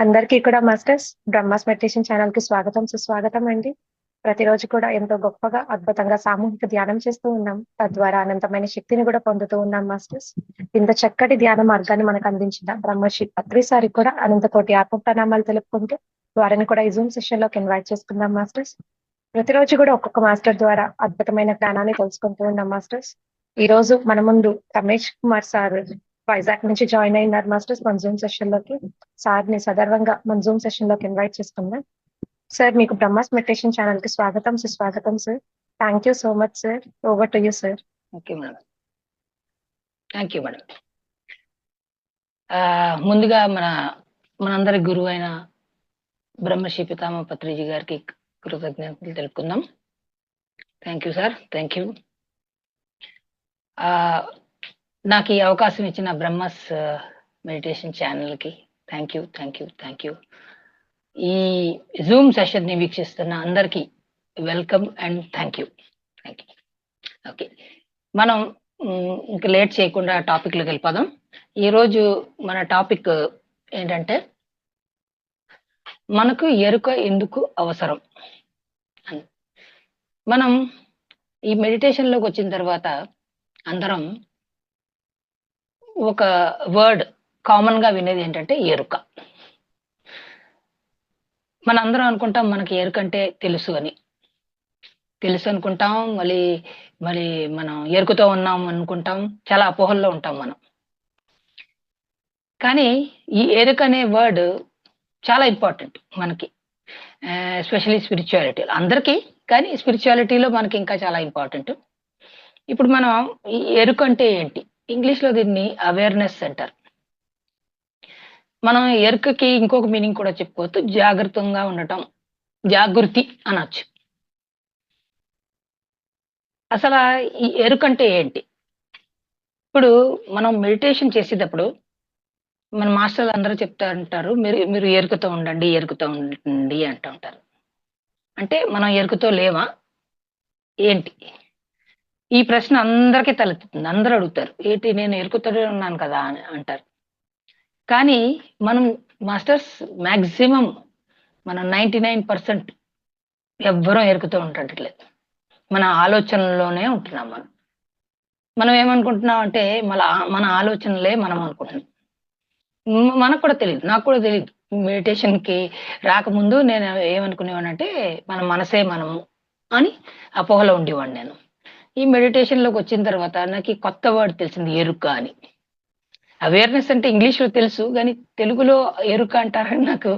అందరికీ కూడా masters Brahma's meditation channel కి స్వాగతం సుస్వాగతం అండి. ప్రతిరోజు కూడా ఎంతో గొప్పగా అద్భుతంగా సామూహిక ధ్యానం చేస్తూ ఉన్నాం. తద్వారా అనంతమైన శక్తిని కూడా పొందుతూ ఉన్నాం మాస్టర్స్. ఇంత చక్కటి ధ్యాన మార్గాన్ని మనకు అందించిన బ్రహ్మశ్రీ అత్రిసారి కూడా అనంత కోటి ఆత్మ ప్రణామాలు తెలుపుకుంటూ వారిని కూడా ఈ జూమ్ సెషన్ లోకి ఇన్వైట్ చేసుకుందాం మాస్టర్స్. ప్రతిరోజు కూడా ఒక్కొక్క మాస్టర్ ద్వారా అద్భుతమైన జ్ఞానాన్ని తెలుసుకుంటూ ఉన్నాం మాస్టర్స్. ఈ రోజు మన ముందు రమేష్ కుమార్ సార్ వైజాగ్ నుంచి జాయిన్ అయినారు మాస్టర్స్ మన జూమ్ సెషన్ లోకి. సార్ ని సదర్వంగా మన జూమ్ సెషన్ లోకి ఇన్వైట్ చేసుకుందాం. సార్ మీకు బ్రహ్మాస్ మెడిటేషన్ ఛానల్ కి స్వాగతం సుస్వాగతం sir. Thank you so much sir. Over to you sir. Okay madam, thank you madam. ముందుగా మనందరి గురువు అయిన బ్రహ్మశ్రీ పితామహ పత్రిజీ గారికి కృతజ్ఞతలు తెలుపుకుందాం. Thank you sir, thank you. నాకు ఈ అవకాశం ఇచ్చిన బ్రహ్మాస్ మెడిటేషన్ ఛానల్కి thank you, thank you, thank you. ఈ జూమ్ సెషన్ ని వీక్షిస్తున్న అందరికీ welcome and thank you, thank you. Okay, మనం ఇంకా లేట్ చేయకుండా టాపిక్లోకి వెళ్ళిపోదాం. ఈరోజు మన టాపిక్ ఏంటంటే మనకు ఎరుక ఎందుకు అవసరం అని. మనం ఈ మెడిటేషన్లోకి వచ్చిన తర్వాత అందరం ఒక వర్డ్ కామన్ గా వినేది ఏంటంటే ఎరుక. మనందరం అనుకుంటాం మనకి ఎరుక అంటే తెలుసు అని, తెలుసు అనుకుంటాం. మళ్ళీ మళ్ళీ మనం ఎరుకుతో ఉన్నాం అనుకుంటాం. చాలా అపోహల్లో ఉంటాం మనం. కానీ ఈ ఎరుక అనే వర్డ్ చాలా ఇంపార్టెంట్ మనకి, ఎస్పెషల్లీ స్పిరిచువాలిటీ అందరికీ, కానీ స్పిరిచువాలిటీలో మనకి ఇంకా చాలా ఇంపార్టెంట్. ఇప్పుడు మనం ఈ ఎరుక అంటే ఏంటి, ఇంగ్లీష్లో దీన్ని అవేర్నెస్ అంటారు. మనం ఎరుకకి ఇంకొక మీనింగ్ కూడా చెప్పుకోవచ్చు, జాగ్రత్తగా ఉండటం, జాగృతి అనొచ్చు. అసలు ఈ ఎరుక అంటే ఏంటి? ఇప్పుడు మనం మెడిటేషన్ చేసేటప్పుడు మన మాస్టర్లు అందరూ చెప్తా ఉంటారు, మీరు ఎరుకతో ఉండండి, ఎరుకతో ఉండండి అంటూ ఉంటారు. అంటే మనం ఎరుకతో లేవా ఏంటి? ఈ ప్రశ్న అందరికీ తలెత్తుతుంది. అందరూ అడుగుతారు, ఏంటి నేను ఎరుకతోనే ఉన్నాను కదా అని అంటారు. కానీ మనం మాస్టర్స్ మ్యాక్సిమం మనం 99% ఎవ్వరూ ఎరుకుతూ ఉండట్లేదు. మన ఆలోచనలోనే ఉంటున్నాం. మనం ఏమనుకుంటున్నాం అంటే మన ఆలోచనలే మనం అనుకుంటున్నాం. మనకు కూడా తెలియదు, నాకు కూడా తెలియదు. మెడిటేషన్కి రాకముందు నేను ఏమనుకునేవాడినంటే మన మనసే మనము అని అపోహలో ఉండేవాడిని నేను. ఈ మెడిటేషన్లోకి వచ్చిన తర్వాత నాకు ఈ కొత్త వర్డ్ తెలిసింది, ఎరుక అని. అవేర్నెస్ అంటే ఇంగ్లీష్లో తెలుసు, కానీ తెలుగులో ఎరుక అంటారని నాకు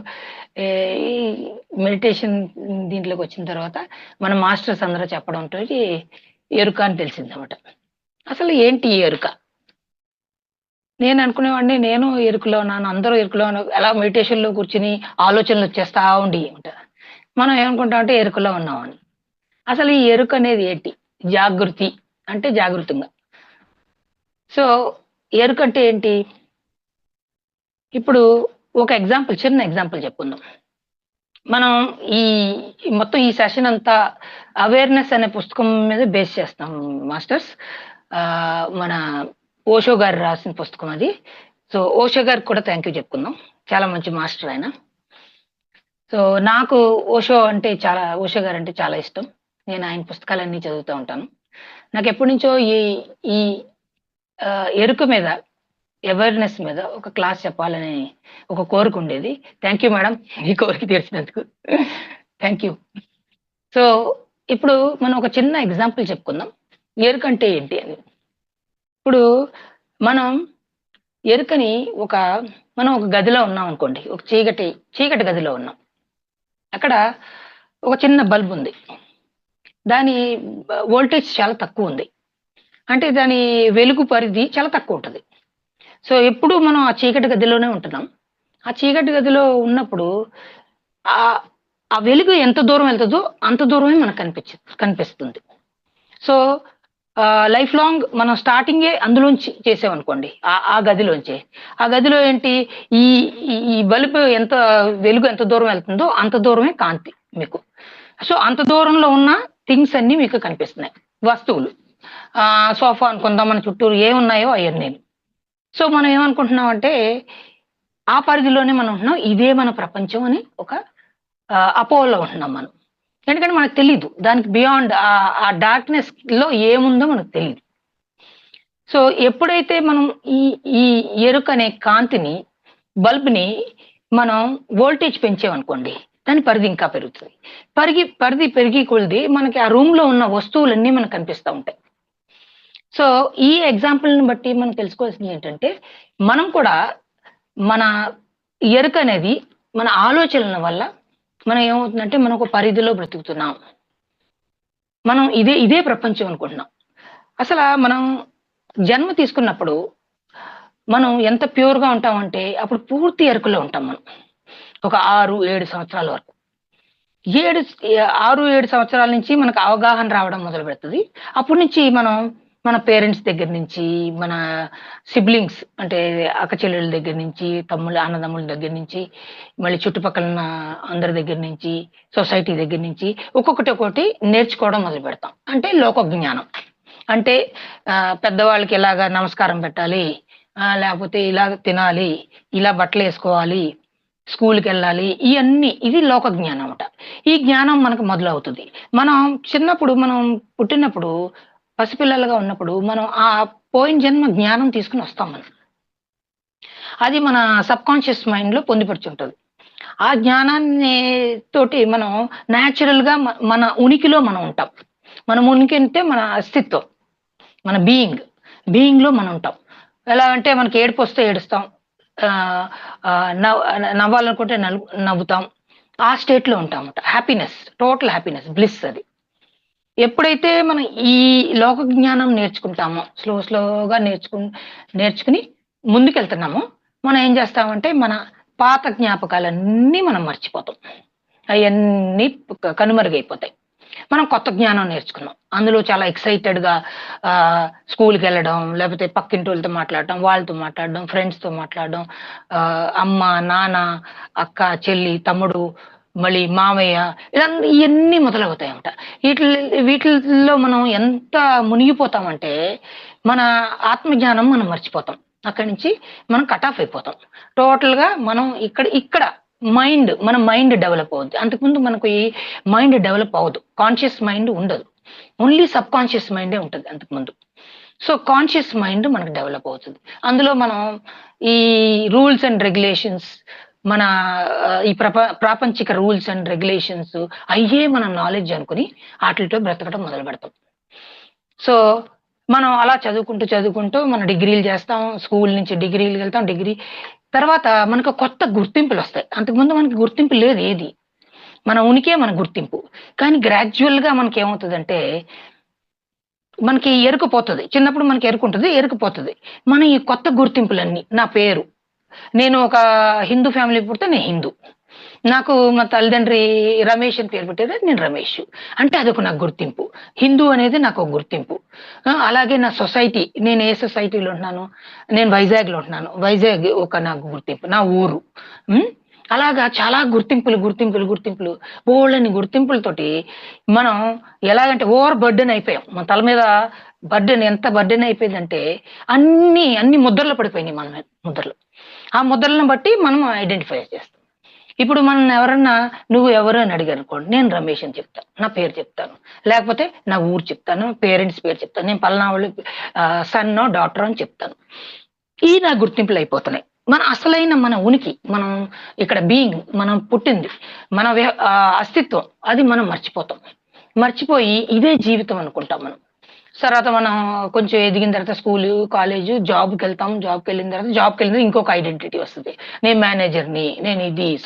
ఈ మెడిటేషన్ దీంట్లోకి వచ్చిన తర్వాత మన మాస్టర్స్ అందరూ చెప్పడం ఉంటుంది, ఎరుక అని తెలిసిందన్నమాట. అసలు ఏంటి ఎరుక? నేను అనుకునేవాడిని నేను ఎరుకలో ఉన్నాను, అందరూ ఎరుకలో ఉన్నాను. ఎలా మెడిటేషన్లో కూర్చుని ఆలోచనలు వచ్చేస్తా ఉండి ఉంటా. మనం ఏమనుకుంటామంటే ఎరుకలో ఉన్నామని. అసలు ఈ ఎరుక అనేది ఏంటి? జాగృతి అంటే జాగృతంగా. సో ఎరుక అంటే ఏంటి? ఇప్పుడు ఒక ఎగ్జాంపుల్, చిన్న ఎగ్జాంపుల్ చెప్పుకుందాం. మనం ఈ మొత్తం ఈ సెషన్ అంతా అవేర్నెస్ అనే పుస్తకం మీద బేస్ చేస్తాం మాస్టర్స్. మన ఓషో గారు రాసిన పుస్తకం అది. సో ఓషో గారికి కూడా థ్యాంక్ యూ చెప్పుకుందాం, చాలా మంచి మాస్టర్ ఆయన. సో నాకు ఓషో గారు అంటే చాలా ఇష్టం. నేను ఆయన పుస్తకాలన్నీ చదువుతూ ఉంటాను. నాకు ఎప్పటి నుంచో ఈ ఎరుక మీద, అవేర్నెస్ మీద ఒక క్లాస్ చెప్పాలని ఒక కోరిక ఉండేది. థ్యాంక్ యూ మేడం, ఈ కోరిక తీర్చినందుకు థ్యాంక్ యూ. సో ఇప్పుడు మనం ఒక చిన్న ఎగ్జాంపుల్ చెప్పుకుందాం, ఎరుక అంటే ఏంటి అని. ఇప్పుడు మనం ఎరుకని మనం ఒక గదిలో ఉన్నాం అనుకోండి, ఒక చీకటి గదిలో ఉన్నాం. అక్కడ ఒక చిన్న బల్బ్ ఉంది, దాని వోల్టేజ్ చాలా తక్కువ ఉంది. అంటే దాని వెలుగు పరిధి చాలా తక్కువ ఉంటుంది. సో ఎప్పుడు మనం ఆ చీకటి గదిలోనే ఉంటున్నాం. ఆ చీకటి గదిలో ఉన్నప్పుడు ఆ వెలుగు ఎంత దూరం వెళ్తుందో అంత దూరమే మనకు కనిపిస్తుంది. సో లైఫ్ లాంగ్ మనం స్టార్టింగే అందులోంచి చేసామనుకోండి, ఆ గదిలోంచి. ఆ గదిలో ఏంటి, ఈ బల్బు వెలుగు ఎంత దూరం వెళ్తుందో అంత దూరమే కాంతి మీకు. సో అంత దూరంలో ఉన్న థింగ్స్ అన్ని మీకు కనిపిస్తున్నాయి, వస్తువులు. సోఫా అనుకుందాం, మన చుట్టూరు ఏమున్నాయో అవన్నీ. సో మనం ఏమనుకుంటున్నాం అంటే ఆ పరిధిలోనే మనం ఉంటున్నాం. ఇదే మన ప్రపంచం అని ఒక అపోహలో ఉంటున్నాం మనం. ఎందుకంటే మనకు తెలీదు. దానికి బియాండ్ ఆ డార్క్‌నెస్‌లో ఏముందో మనకు తెలీదు. సో, ఎప్పుడైతే మనం ఈ ఈ ఎరుకనే కాంతిని, బల్బ్‌ని మనం వోల్టేజ్ పెంచామనుకోండి, దాని పరిధి ఇంకా పెరుగుతది. పరిధి పెరిగే కొలిది మనకి ఆ రూమ్‌లో ఉన్న వస్తువులన్నీ మనకు కనిపిస్తా ఉంటాయి. సో, ఈ ఎగ్జాంపుల్‌ని బట్టి మనం తెలుసుకోవాల్సింది ఏంటంటే, మనం కూడా మన ఎరుకనేది మన ఆలోచనల వల్ల మనం ఏమవుతుందంటే, మనం ఒక పరిధిలో బ్రతుకుతున్నాం. మనం ఇదే ప్రపంచం అనుకుంటున్నాం. మనం జన్మ తీసుకున్నప్పుడు మనం ఎంత ప్యూర్‌గా ఉంటామంటే, అప్పుడు పూర్తి ఎరుకలో ఉంటాం మనం. ఒక 6, 7 సంవత్సరాల వరకు. 6, 7 సంవత్సరాల నుంచి మనకు అవగాహన రావడం మొదలుపెడతది. అప్పటి నుంచి మనం మన పేరెంట్స్ దగ్గర నుంచి, మన సిబ్లింగ్స్ అంటే అక్క చెల్లెళ్ళ దగ్గర నుంచి, అన్నదమ్ముల దగ్గర నుంచి, మళ్ళీ చుట్టుపక్కల ఉన్న అందరి దగ్గర నుంచి, సొసైటీ దగ్గర నుంచి ఒక్కొక్కటి నేర్చుకోవడం మొదలుపెడతాం. అంటే లోక జ్ఞానం. అంటే పెద్దవాళ్ళకి ఎలాగా నమస్కారం పెట్టాలి, లేపోతే ఇలాగ తినాలి, ఇలా బట్టలేసుకోవాలి, స్కూలుకెళ్ళాలి. ఇది లోక జ్ఞానం అన్నమాట. ఈ జ్ఞానం మనకు మొదలవుతది. మనం పుట్టినప్పుడు పసిపిల్లలుగా ఉన్నప్పుడు మనం ఆ పోయిన జన్మ జ్ఞానం తీసుకొని వస్తాం మనం. అది మన సబ్‌కాన్షియస్ మైండ్‌లో పొందుపర్చుంటది. ఆ జ్ఞానాన్ని తోటి మనం నేచురల్‌గా మన ఉనికిలో మనం ఉంటాం. మన ఉనికి అంటే మన అస్తిత్వం. మన బీయింగ్‌లో మనం ఉంటాం. ఎలా అంటే మనకి ఏడుపొస్తే ఏడుస్తాం. ఆహ్, ఆహ్, నవ్ నవ్వాలనుకుంటే నవ్వుతాం. ఆ స్టేట్‌లో ఉంటామన్నమాట. టోటల్ హ్యాపీనెస్, బ్లిస్ అది. ఎప్పుడైతే మనం ఈ లోక జ్ఞానం నేర్చుకుంటామో, స్లోగా నేర్చుకుని ముందుకెళ్తున్నామో, మనం ఏం చేస్తామంటే మన పాత జ్ఞాపకాలన్నీ మనం మర్చిపోతాం. అయన్నీ కనుమరుగైపోతాయి. మనం కొత్త జ్ఞానం నేర్చుకున్నాం. అందులో చాలా ఎక్సైటెడ్‌గా స్కూలుకెళ్ళడం, లేపోతే పక్కింటోళ్ళతో మాట్లాడడం, వాళ్ళతో మాట్లాడడం, ఫ్రెండ్స్‌తో మాట్లాడడం, అమ్మ, నాన్న, అక్క, చెల్లి, తమ్ముడు, మళ్ళీ మామయ్య ఇయన్నీ మొదలవుతాయన్నమాట. వీటిల్లో మనం ఎంత మునిగిపోతామంటే, మన ఆత్మజ్ఞానం మనం మర్చిపోతాం. అక్కడి నుంచి మనం కట్ ఆఫ్ అయిపోతాం. టోటల్‌గా మనం ఇక్కడ మన మైండ్ డెవలప్ అవుద్ది. అంతకుముందు మనకు ఈ మైండ్ డెవలప్ అవ్వదు. కాన్షియస్ మైండ్ ఉండదు. ఓన్లీ సబ్‌కాన్షియస్ మైండే ఉంటది అంతకుముందు. సో, కాన్షియస్ మైండ్ మనకు డెవలప్ అవుతది. అందులో మనం ఈ రూల్స్ అండ్ రెగ్యులేషన్స్ మన ఈ ప్రాపంచిక రూల్స్ అండ్ రెగ్యులేషన్స్ అయ్యే మనం నాలెడ్జ్ అనుకుని ఆటిలతో బ్రతకడం మొదలుపెడతాం. సో, మనం అలా చదువుకుంటూ మన డిగ్రీలు చేస్తాం. స్కూల్ నుంచి డిగ్రీలకెళ్తాం. తర్వాత మనకు కొత్త గుర్తింపులొస్తాయి. అంతకుముందు మనకి గుర్తింపు లేదు ఏది. మన ఉనికే మన గుర్తింపు. కానీ గ్రాడ్యుయల్‌గా మనకేమవుతదంటే, మనకి ఎరుక పోతది. చిన్నప్పుడు మనకి ఎరుకుంటది. ఎరుక పోతది. మన ఈ కొత్త గుర్తింపులన్నీ నా పేరు. నేను ఒక హిందూ ఫ్యామిలీకి పుడితే నేను హిందూ. నాకు మా తల్లిదండ్రి రమేష్ అని పేరు పెట్టారు. నేను రమేష్. అంటే అదొక నాకు గుర్తింపు. హిందూ అనేది నాకొక గుర్తింపు. అలాగే నా సొసైటీ నేను ఏ సొసైటీలో ఉంటున్నాను, నేను వైజాగ్‌లో ఉంటున్నాను. వైజాగ్ ఒక నాకు గుర్తింపు. నా ఊరు. హ్మ్. అలాగా చాలా గుర్తింపులు బోలెడన్ని గుర్తింపులతోటి మనం ఎలాగంటే ఓవర్ బర్డెన్ అయిపోయాం. మన తల మీద ఎంత బర్డెన్ అయిపోయిందంటే అన్ని ముద్రలు పడిపోయినాయి మన మీద ముద్రలు. ఆ ముద్రలను బట్టి మనం ఐడెంటిఫై చేస్తాం. ఇప్పుడు మనల్ని ఎవరన్నా "నువ్వు ఎవరు?" అని అడిగారనుకోండి. నేను రమేష్ అని చెప్తాను. నా పేరు చెప్తాను. లేకపోతే నా ఊరు చెప్తాను. పేరెంట్స్ పేరు చెప్తాను. నేను పలానా వాళ్ళ సన్నో, డాటరో అని చెప్తాను. ఇయి నా గుర్తింపులయిపోతున్నాయి. మన ఉనికి, మనం ఇక్కడ మనం పుట్టింది, అస్తిత్వం అది మనం మర్చిపోతాం. మర్చిపోయి ఇదే జీవితం అనుకుంటాం మనం. తర్వాత మనం కొంచెం ఎదిగిన తర్వాత స్కూలు, కాలేజు, జాబ్‌కెళ్ళిన తర్వాత ఇంకొక ఐడెంటిటీ వస్తది. నేను మేనేజర్‌ని,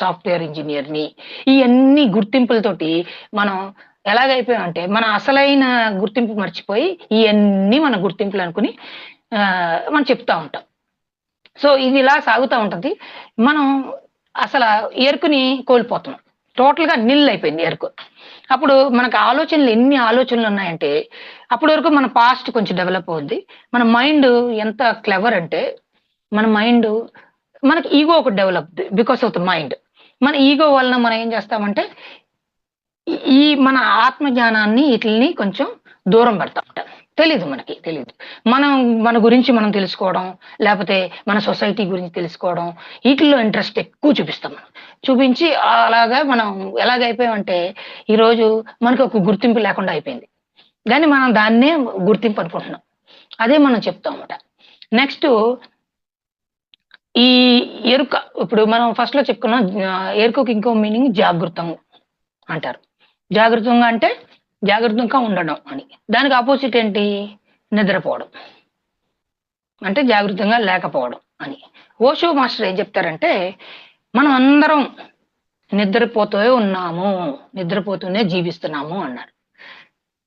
సాఫ్ట్‌వేర్ ఇంజినీర్‌ని. ఇయన్నీ గుర్తింపులతోటి మనం ఎలాగైపోయామంటే, మన అసలైన గుర్తింపు మర్చిపోయి, ఇయన్నీ మన గుర్తింపులనుకుని మనం చెప్తా ఉంటాం. సో, ఇది ఇలా సాగుతా ఉంటది. మనం అసల ఎరుకని కోల్పోతున్నాం. టోటల్‌గా నిల్ అయిపోయింది ఎరుకు. అప్పుడు మనకు ఎన్ని ఆలోచనలున్నాయంటే, అప్పటి వరకు మన పాస్ట్ కొంచెం డెవలప్ అవుద్ది. మన మైండ్ ఎంత క్లెవర్ అంటే, మన మైండు మనకి ఈగో ఒకటి డెవలప్‌ది. Because of the mind. మన ఈగో వలన మనం ఏం చేస్తామంటే, ఈ మన ఆత్మ జ్ఞానాన్ని ఈటిల్ని కొంచెం దూరం పెడతామట. తెలీదు, మనకి తెలీదు. మనం మన గురించి మనం తెలుసుకోవడం, లేపోతే మన సొసైటీ గురించి తెలుసుకోవడం, ఈటిల్లో ఇంట్రెస్ట్ ఎక్కువ చూపిస్తాం మనం. చూపించి అలాగా మనం ఎలాగైపోయామంటే, ఈరోజు మనకి ఒక గుర్తింపు లేకుండా అయిపోయింది. గానీ మనం దాన్నే గుర్తింపు అనుకుంటున్నాం. అదే మనం చెప్తాం అన్నమాట. నెక్స్టు ఈ ఎరుక. ఇప్పుడు మనం ఫస్ట్‌లో చెప్పుకున్నాం, ఎరుకకి ఇంకో మీనింగ్ జాగృతం అంటారు. జాగృతంగా అంటే జాగృతంగా ఉండడం అని. దానికి అపోజిట్ ఏంటి? నిద్రపోవడం. అంటే జాగృతంగా లేకపోవడం అని. ఓషో మాస్టర్ ఏం చెప్తారంటే, మనం అందరం నిద్రపోతూ ఉన్నాము, నిద్రపోతూనే జీవిస్తున్నాము అన్నారు.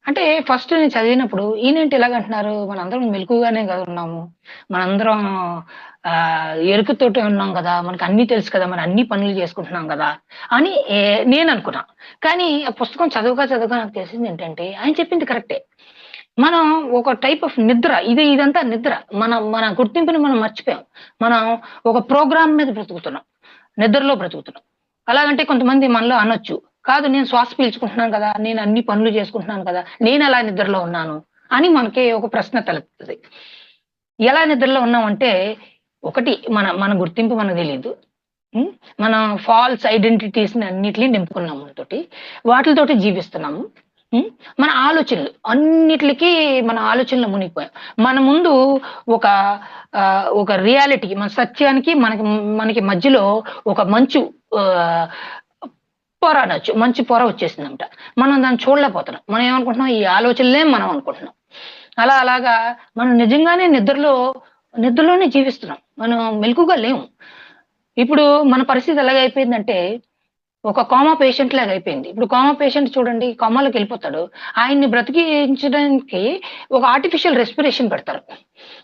అంటే ఫస్ట్ నేను చదివినప్పుడు ఈయనేంటి ఇలాగంటున్నారు? మనందరం మెలకువగానే కదా ఉన్నాము. మనందరం ఎరుకతోటే ఉన్నాం గదా! మనకన్నీ తెలుసు కదా! మనం అన్ని పనులు చేసుకుంటున్నాం గదా! అని నేననుకున్నా. కానీ ఆ పుస్తకం చదవగా నాకు తెలిసిందేంటంటే, ఆయన చెప్పింది కరెక్టే. మనం ఒక టైప్ ఆఫ్ నిద్ర. ఇదంతా నిద్ర. మన గుర్తింపుని మనం మర్చిపోయాం. మనం ఒక ప్రోగ్రామ్ మీద బ్రతుకుతున్నాం. నిద్రలో బ్రతుకుతున్నాం. అలాగంటే కొంతమంది మనలో అనొచ్చు, కాదు నేను శ్వాస పీల్చుకుంటున్నాను కదా! నేను అన్ని పనులు చేసుకుంటున్నాను కదా! నేనెలా నిద్రలో ఉన్నాను? అని మనకి ఒక ప్రశ్న తలెత్తుతది. ఎలా నిద్రలో ఉన్నామంటే, ఒకటి మన మన గుర్తింపు మనకు తెలీదు. హ్మ్. మనం ఫాల్స్ ఐడెంటిటీస్‌ని అన్నిటిని నింపుకున్నాం మనతోటి. వాటిలతోటి జీవిస్తున్నాము. హ్మ్. మన ఆలోచనలు అన్నిట్లికి మన ఆలోచనలో మునిగిపోయాం. మన ముందు ఒక ఒక రియాలిటీకి, మన సత్యానికి మనకి మధ్యలో ఒక మంచు ఆహ్, పొర అనొచ్చు. మంచు పొర వచ్చేసిందన్నమాట. మనం దాన్ని చూడలేకపోతున్నాం. మనం ఏమనుకుంటున్నాం? ఈ ఆలోచనలే మనం అనుకుంటున్నాం. అలాగా మనం నిజంగానే నిద్రలోనే జీవిస్తున్నాం. మనం మెలకువగా లేము. ఇప్పుడు మన పరిస్థితి ఎలాగైపోయిందంటే, ఒక కోమా పేషెంట్ లాగా అయిపోయింది. ఇప్పుడు కోమా పేషెంట్ చూడండి, కోమాలోకెళ్ళిపోతాడు. ఆయన్ని బ్రతికించడానికి ఒక ఆర్టిఫిషియల్ రెస్పిరేషన్ పెడతారు.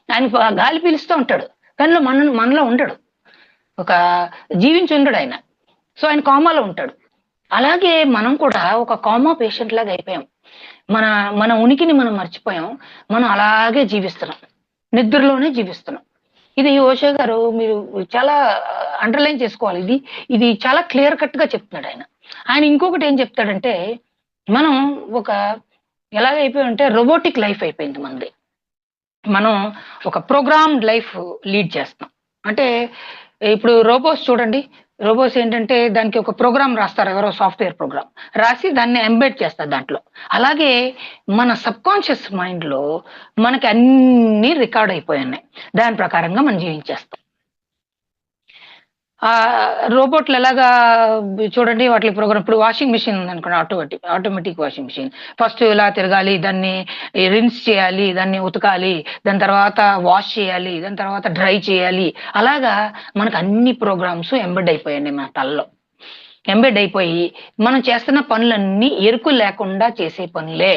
ఆయన గాలి పీలుస్తూ ఉంటాడు. కానీ మనలో ఉండడు. ఒక జీవించి ఉండడాయన. సో, ఆయన కోమాలో ఉంటాడు. అలాగే మనం కూడా ఒక కోమా పేషెంట్ లాగా అయిపోయాం. మన మన ఉనికిని మనం మర్చిపోయాం. మనం అలాగే జీవిస్తున్నాం. నిద్రలోనే జీవిస్తున్నాం. ఇది ఓషో గారు మీరు చాలా అండర్‌లైన్ చేసుకోవాలి. ఇది చాలా క్లియర్ కట్‌గా చెప్తున్నాడాయన. ఆయన ఇంకొకటి ఏం చెప్తాడంటే, మనం ఒక ఎలాగైపోయామంటే రోబోటిక్ లైఫ్ అయిపోయింది మనది. మనం ఒక ప్రోగ్రామ్డ్ లైఫ్ లీడ్ చేస్తున్నాం. అంటే ఇప్పుడు రోబోస్ చూడండి. రోబోస్ ఏంటంటే దానికి ఒక ప్రోగ్రామ్ రాస్తారు. ఎవరో సాఫ్ట్‌వేర్ ప్రోగ్రామ్. రాసి దాన్ని ఎంబెడ్ చేస్తారు దాంట్లో. అలాగే మన సబ్‌కాన్షియస్ మైండ్‌లో మనకి అన్నీ రికార్డ్ అయిపోయున్నాయి. దాని ప్రకారంగా మనం జీవించేస్తాం. రోబోట్లు ఎలాగా చూడండి వాటిలి ప్రోగ్రామ్. ఇప్పుడు వాషింగ్ మెషిన్ ఉందనుకోండి, ఆటోమేటిక్ వాషింగ్ మెషిన్. ఫస్ట్ ఇలా తిరగాలి, దాన్ని రిన్స్ చేయాలి, దాన్ని ఉతకాలి, దాని తర్వాత వాష్ చేయాలి, దాని తర్వాత డ్రై చేయాలి. అలాగా మనకు అన్ని ప్రోగ్రామ్స్ ఎంబెడ్ అయిపోయాయండి మన తలలో. ఎంబెడ్ అయిపోయి మనం చేస్తున్న పనులన్నీ ఎరుకు లేకుండా చేసే పనులే.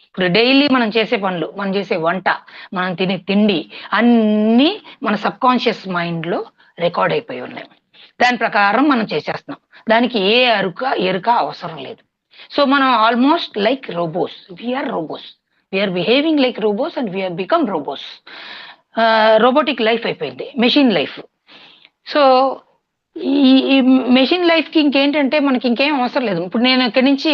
ఇప్పుడు డైలీ మనం చేసే పనులు, మనం చేసే వంట, మనం తినే తిండి అన్నీ మన సబ్‌కాన్షియస్ మైండ్‌లో రికార్డ్ అయిపోయి ఉన్నాయి. దాని ప్రకారం మనం చేసేస్తున్నాం. దానికి ఏ ఎరుక అవసరం లేదు. సో, మనం almost like robots. We are robots. We are behaving like robots and we have become robots. Robotic life అయిపోయింది. Machine life. సో, ఈ మెషిన్ లైఫ్‌కి ఇంకేంటంటే మనకి ఇంకేం అవసరం లేదు. ఇప్పుడు నేను ఇక్కడి నుంచి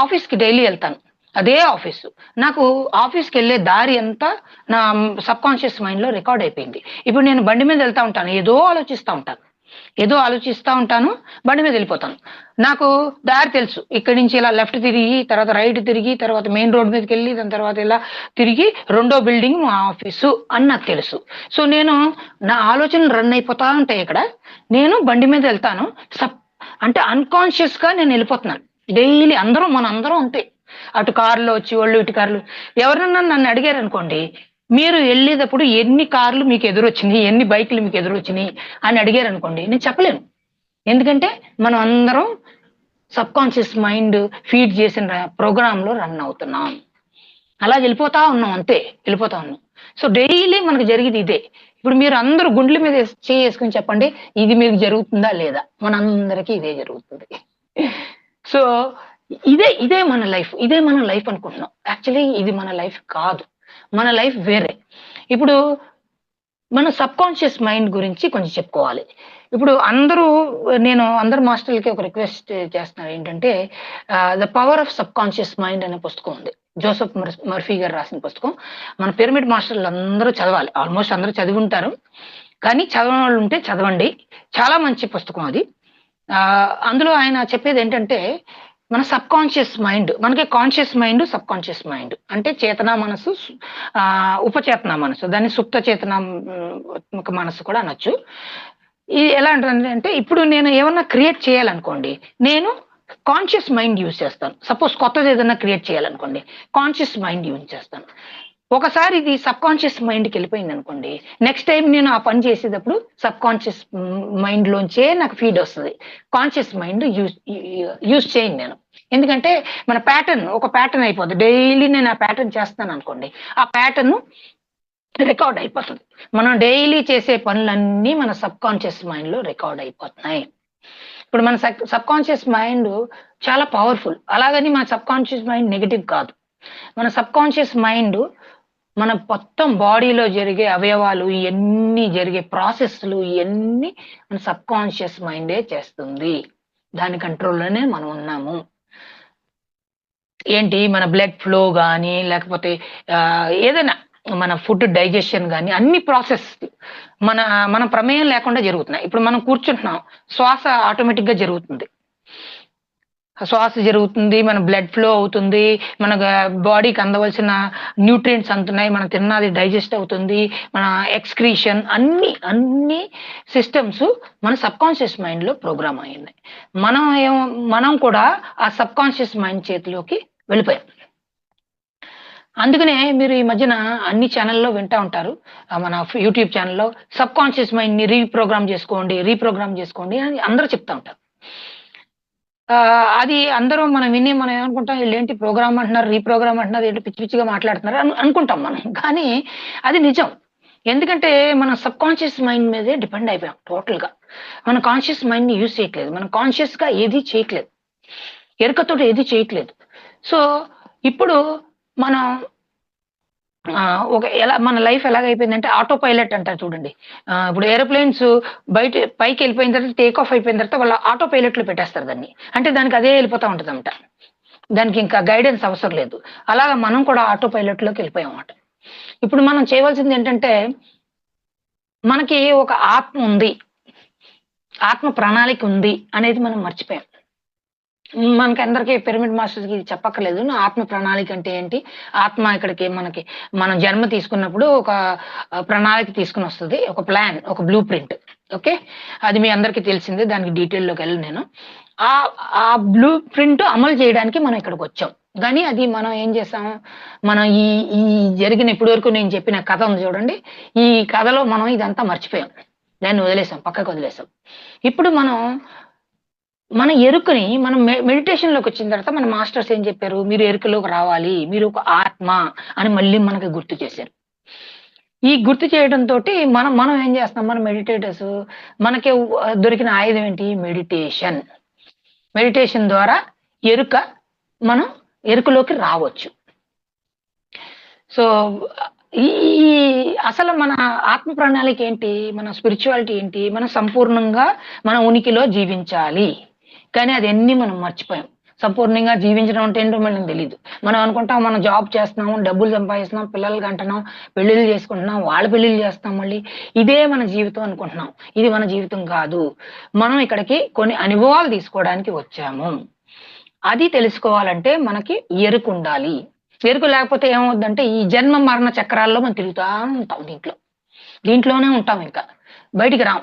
ఆఫీస్‌కి డైలీ ఎళ్తాను. అదే ఆఫీసు. నాకు ఆఫీస్‌కెళ్ళే దారి అంతా నా సబ్‌కాన్షియస్ మైండ్‌లో రికార్డ్ అయిపోయింది. ఇప్పుడు నేను బండి మీద ఎళ్తా ఉంటాను. ఏదో ఆలోచిస్తా ఉంటాను. బండి మీద ఎళ్ళిపోతాను. నాకు దారి తెలుసు. ఇక్కడి నుంచి ఇలా లెఫ్ట్ తిరిగి, తర్వాత రైట్ తిరిగి, తర్వాత మెయిన్ రోడ్ మీదకెళ్ళి, దాని తర్వాత ఇలా తిరిగి రెండో బిల్డింగ్ మా ఆఫీసు అని నాకు తెలుసు. సో, నా ఆలోచనలు రన్ అయిపోతా ఉంటాయి ఇక్కడ. నేను బండి మీద ఎళ్తాను. అంటే అన్‌కాన్షియస్‌గా నేనెళ్ళిపోతున్నాను. డైలీ మనందరం అంతే. అటు కారులో వచ్చేవాళ్ళు, ఇటు కార్లు ఎవరైనా నన్ను అడిగారనుకోండి, మీరు ఎళ్ళేటప్పుడు ఎన్ని కార్లు మీకు ఎదురొచ్చినియి? ఎన్ని బైకులు మీకు ఎదురొచ్చినియి? అని అడిగారనుకోండి, నేను చెప్పలేను. ఎందుకంటే మనం అందరం సబ్‌కాన్షియస్ మైండ్ ఫీడ్ చేసిన ప్రోగ్రామ్‌లో రన్ అవుతున్నాం. అలా వెళ్ళిపోతా ఉన్నాం అంతే. వెళ్ళిపోతా ఉన్నాం. సో, డైలీ మనకు జరిగేది ఇదే. ఇప్పుడు మీరు అందరూ గుండెల మీద చెయ్యేసుకొని చెప్పండి. ఇది మీకు జరుగుతుందా లేదా? మనందరికీ ఇదే జరుగుతుంది. సో, ఇదే మన లైఫ్. ఇదే మన లైఫ్ అనుకుంటున్నాం. యాక్చువల్లీ ఇది మన లైఫ్ కాదు. మన లైఫ్ వేరే. ఇప్పుడు మన సబ్‌కాన్షియస్ మైండ్ గురించి కొంచెం చెప్పుకోవాలి. ఇప్పుడు నేను అందరు మాస్టర్‌లకి ఒక రిక్వెస్ట్ చేస్తున్నాను ఏంటంటే 'the power of subconscious mind' అనే పుస్తకం ఉంది. జోసెఫ్ మర్ఫీ గారు రాసిన పుస్తకం. మన పిరమిడ్ మాస్టర్లు అందరూ చదవాలి. ఆల్మోస్ట్ అందరూ చదివి ఉంటారు. కానీ చదవని వాళ్ళు ఉంటే చదవండి. చాలా మంచి పుస్తకం అది. అందులో ఆయన చెప్పేది ఏంటంటే, మన సబ్ కాన్షియస్ మైండ్, మనకి conscious mind, sub conscious mind అంటే చేతనా మనసు, ఉపచేతన మనసు, దాన్ని సుప్త చేతనాత్మక మనసు కూడా అనొచ్చు. ఇది ఎలా అంటే ఇప్పుడు నేను ఏమన్నా క్రియేట్ చేయాలనుకోండి, నేను కాన్షియస్ మైండ్ యూజ్ చేస్తాను. సపోజ్ కొత్తది ఏదైనా క్రియేట్ చేయాలనుకోండి, కాన్షియస్ మైండ్ యూజ్ చేస్తాను. ఒకసారి ఇది సబ్ కాన్షియస్ మైండ్కి వెళ్ళిపోయింది అనుకోండి, నెక్స్ట్ టైం నేను ఆ పని చేసేటప్పుడు సబ్ కాన్షియస్ మైండ్ లోంచే నాకు ఫీడ్ వస్తుంది. కాన్షియస్ మైండ్ యూజ్ చేయను నేను. ఎందుకంటే మన ప్యాటర్న్ ఒక ప్యాటర్న్ అయిపోతుంది. డైలీ నేను ఆ ప్యాటర్న్ చేస్తాను అనుకోండి, ఆ ప్యాటర్న్ రికార్డ్ అయిపోతుంది. మనం డైలీ చేసే పనులన్నీ మన సబ్ కాన్షియస్ మైండ్ లో రికార్డ్ అయిపోతున్నాయి. ఇప్పుడు మన సబ్ కాన్షియస్ మైండ్ చాలా పవర్ఫుల్. అలాగని మన సబ్ కాన్షియస్ మైండ్ నెగిటివ్ కాదు. మన సబ్ కాన్షియస్ మైండ్ మన మొత్తం బాడీలో జరిగే అవయవాలు, ఇవన్నీ జరిగే ప్రాసెస్లు, ఇవన్నీ మన సబ్ కాన్షియస్ మైండే చేస్తుంది. దాని కంట్రోల్లోనే మనం ఉన్నాము. ఏంటి, మన బ్లడ్ ఫ్లో కానీ, లేకపోతే ఏదైనా మన ఫుడ్ డైజెషన్ కానీ, అన్ని ప్రాసెస్ మన ప్రమేయం లేకుండా జరుగుతున్నాయి. ఇప్పుడు మనం కూర్చుంటున్నాం, శ్వాస ఆటోమేటిక్ గా జరుగుతుంది. శ్వాస జరుగుతుంది, మన బ్లడ్ ఫ్లో అవుతుంది, మన బాడీకి అందవలసిన న్యూట్రియంట్స్ అందుతున్నాయి, మనం తిన్నది డైజెస్ట్ అవుతుంది, మన ఎక్స్క్రీషన్, అన్ని సిస్టమ్స్ మన సబ్ కాన్షియస్ మైండ్ లో ప్రోగ్రామ్ అయ్యింది. మనం కూడా ఆ సబ్ కాన్షియస్ మైండ్ చేతిలోకి వెళ్ళిపోయాం. అందుకనే మీరు ఈ మధ్యన అన్ని ఛానల్లో వింటా ఉంటారు, మన యూట్యూబ్ ఛానల్లో సబ్ కాన్షియస్ మైండ్ ని రీప్రోగ్రామ్ చేసుకోండి అని అందరూ చెప్తా ఉంటారు. అది అందరూ మనం ఏమనుకుంటాం, వీళ్ళేంటి ప్రోగ్రామ్ అంటున్నారు, రీప్రోగ్రామ్ అంటున్నారు, ఏంటి పిచ్చి పిచ్చిగా మాట్లాడుతున్నారు అనుకుంటాం మనం. కానీ అది నిజం. ఎందుకంటే మనం సబ్ కాన్షియస్ మైండ్ మీదే డిపెండ్ అయిపోయాం టోటల్ గా. మన కాన్షియస్ మైండ్ ని యూజ్ చేయట్లేదు, మనం కాన్షియస్ గా ఏది చేయట్లేదు, ఎరుకతో ఏది చేయట్లేదు. సో ఇప్పుడు మనం మన లైఫ్ ఎలాగైపోయిందంటే ఆటో పైలట్ అంటారు చూడండి. ఇప్పుడు ఏరోప్లేన్స్ పైకి వెళ్ళిపోయిన తర్వాత, టేక్ ఆఫ్ అయిపోయిన తర్వాత వాళ్ళ ఆటో పైలట్ లో పెట్టేస్తారు దాన్ని. అంటే దానికి అదే వెళ్ళిపోతా ఉంటుంది అన్నమాట, దానికి ఇంకా గైడెన్స్ అవసరం లేదు. అలాగా మనం కూడా ఆటో పైలట్ లోకి వెళ్ళిపోయాం అన్నమాట. ఇప్పుడు మనం చేయవలసింది ఏంటంటే, మనకి ఒక ఆత్మ ఉంది, ఆత్మ ప్రణాళిక ఉంది అనేది మనం మర్చిపోయాం. మనకి అందరికీ పిరమిడ్ మాస్టర్స్ కి చెప్పక్కర్లేదు, ఆత్మ ప్రణాళిక అంటే ఏంటి. ఆత్మ ఇక్కడికి మనం జన్మ తీసుకున్నప్పుడు ఒక ప్రణాళిక తీసుకుని వస్తుంది, ఒక ప్లాన్, ఒక బ్లూ ప్రింట్. ఓకే, అది మీ అందరికీ తెలిసిందే, దానికి డీటెయిల్లోకి వెళ్ళి నేను ఆ బ్లూ ప్రింట్ అమలు చేయడానికి మనం ఇక్కడికి వచ్చాం. కానీ అది మనం ఏం చేసాం, మనం ఈ జరిగిన ఇప్పటి వరకు నేను చెప్పిన కథ ఉంది చూడండి, ఈ కథలో మనం ఇదంతా మర్చిపోయాం, దాన్ని వదిలేసాం, పక్కకు వదిలేసాం. ఇప్పుడు మన ఎరుకని మనం మెడిటేషన్ లోకి వచ్చిన తర్వాత మన మాస్టర్స్ ఏం చెప్పారు, మీరు ఎరుకలోకి రావాలి, మీరు ఒక ఆత్మ అని మళ్ళీ మనకి గుర్తు చేశారు. ఈ గుర్తు చేయడంతో మనం ఏం చేస్తాం, మన మెడిటేటర్స్ మనకి దొరికిన ఆయుధం ఏంటి, మెడిటేషన్ ద్వారా మనం ఎరుకలోకి రావచ్చు. సో ఈ అసలు మన ఆత్మ ప్రణాళిక ఏంటి, మన స్పిరిచువాలిటీ ఏంటి, మనం సంపూర్ణంగా మన ఉనికిలో జీవించాలి. కానీ అదన్నీ మనం మర్చిపోయాం. సంపూర్ణంగా జీవించడం అంటే ఏంటో మనకు తెలియదు. మనం అనుకుంటాం మనం జాబ్ చేస్తున్నాం, డబ్బులు సంపాదిస్తున్నాం, పిల్లలకి అంటున్నాం, పెళ్లిళ్ళు చేసుకుంటున్నాం, వాళ్ళ పెళ్లిళ్ళు చేస్తాం, మళ్ళీ ఇదే మన జీవితం అనుకుంటున్నాం. ఇది మన జీవితం కాదు. మనం ఇక్కడికి కొన్ని అనుభవాలు తీసుకోవడానికి వచ్చాము. అది తెలుసుకోవాలంటే మనకి ఎరుక ఉండాలి. ఎరుక లేకపోతే ఏమవుద్దంటే ఈ జన్మ మరణ చక్రాల్లో మనం తిరుగుతూ ఉంటాం, దీంట్లోనే ఉంటాం, ఇంకా బయటికి రాం.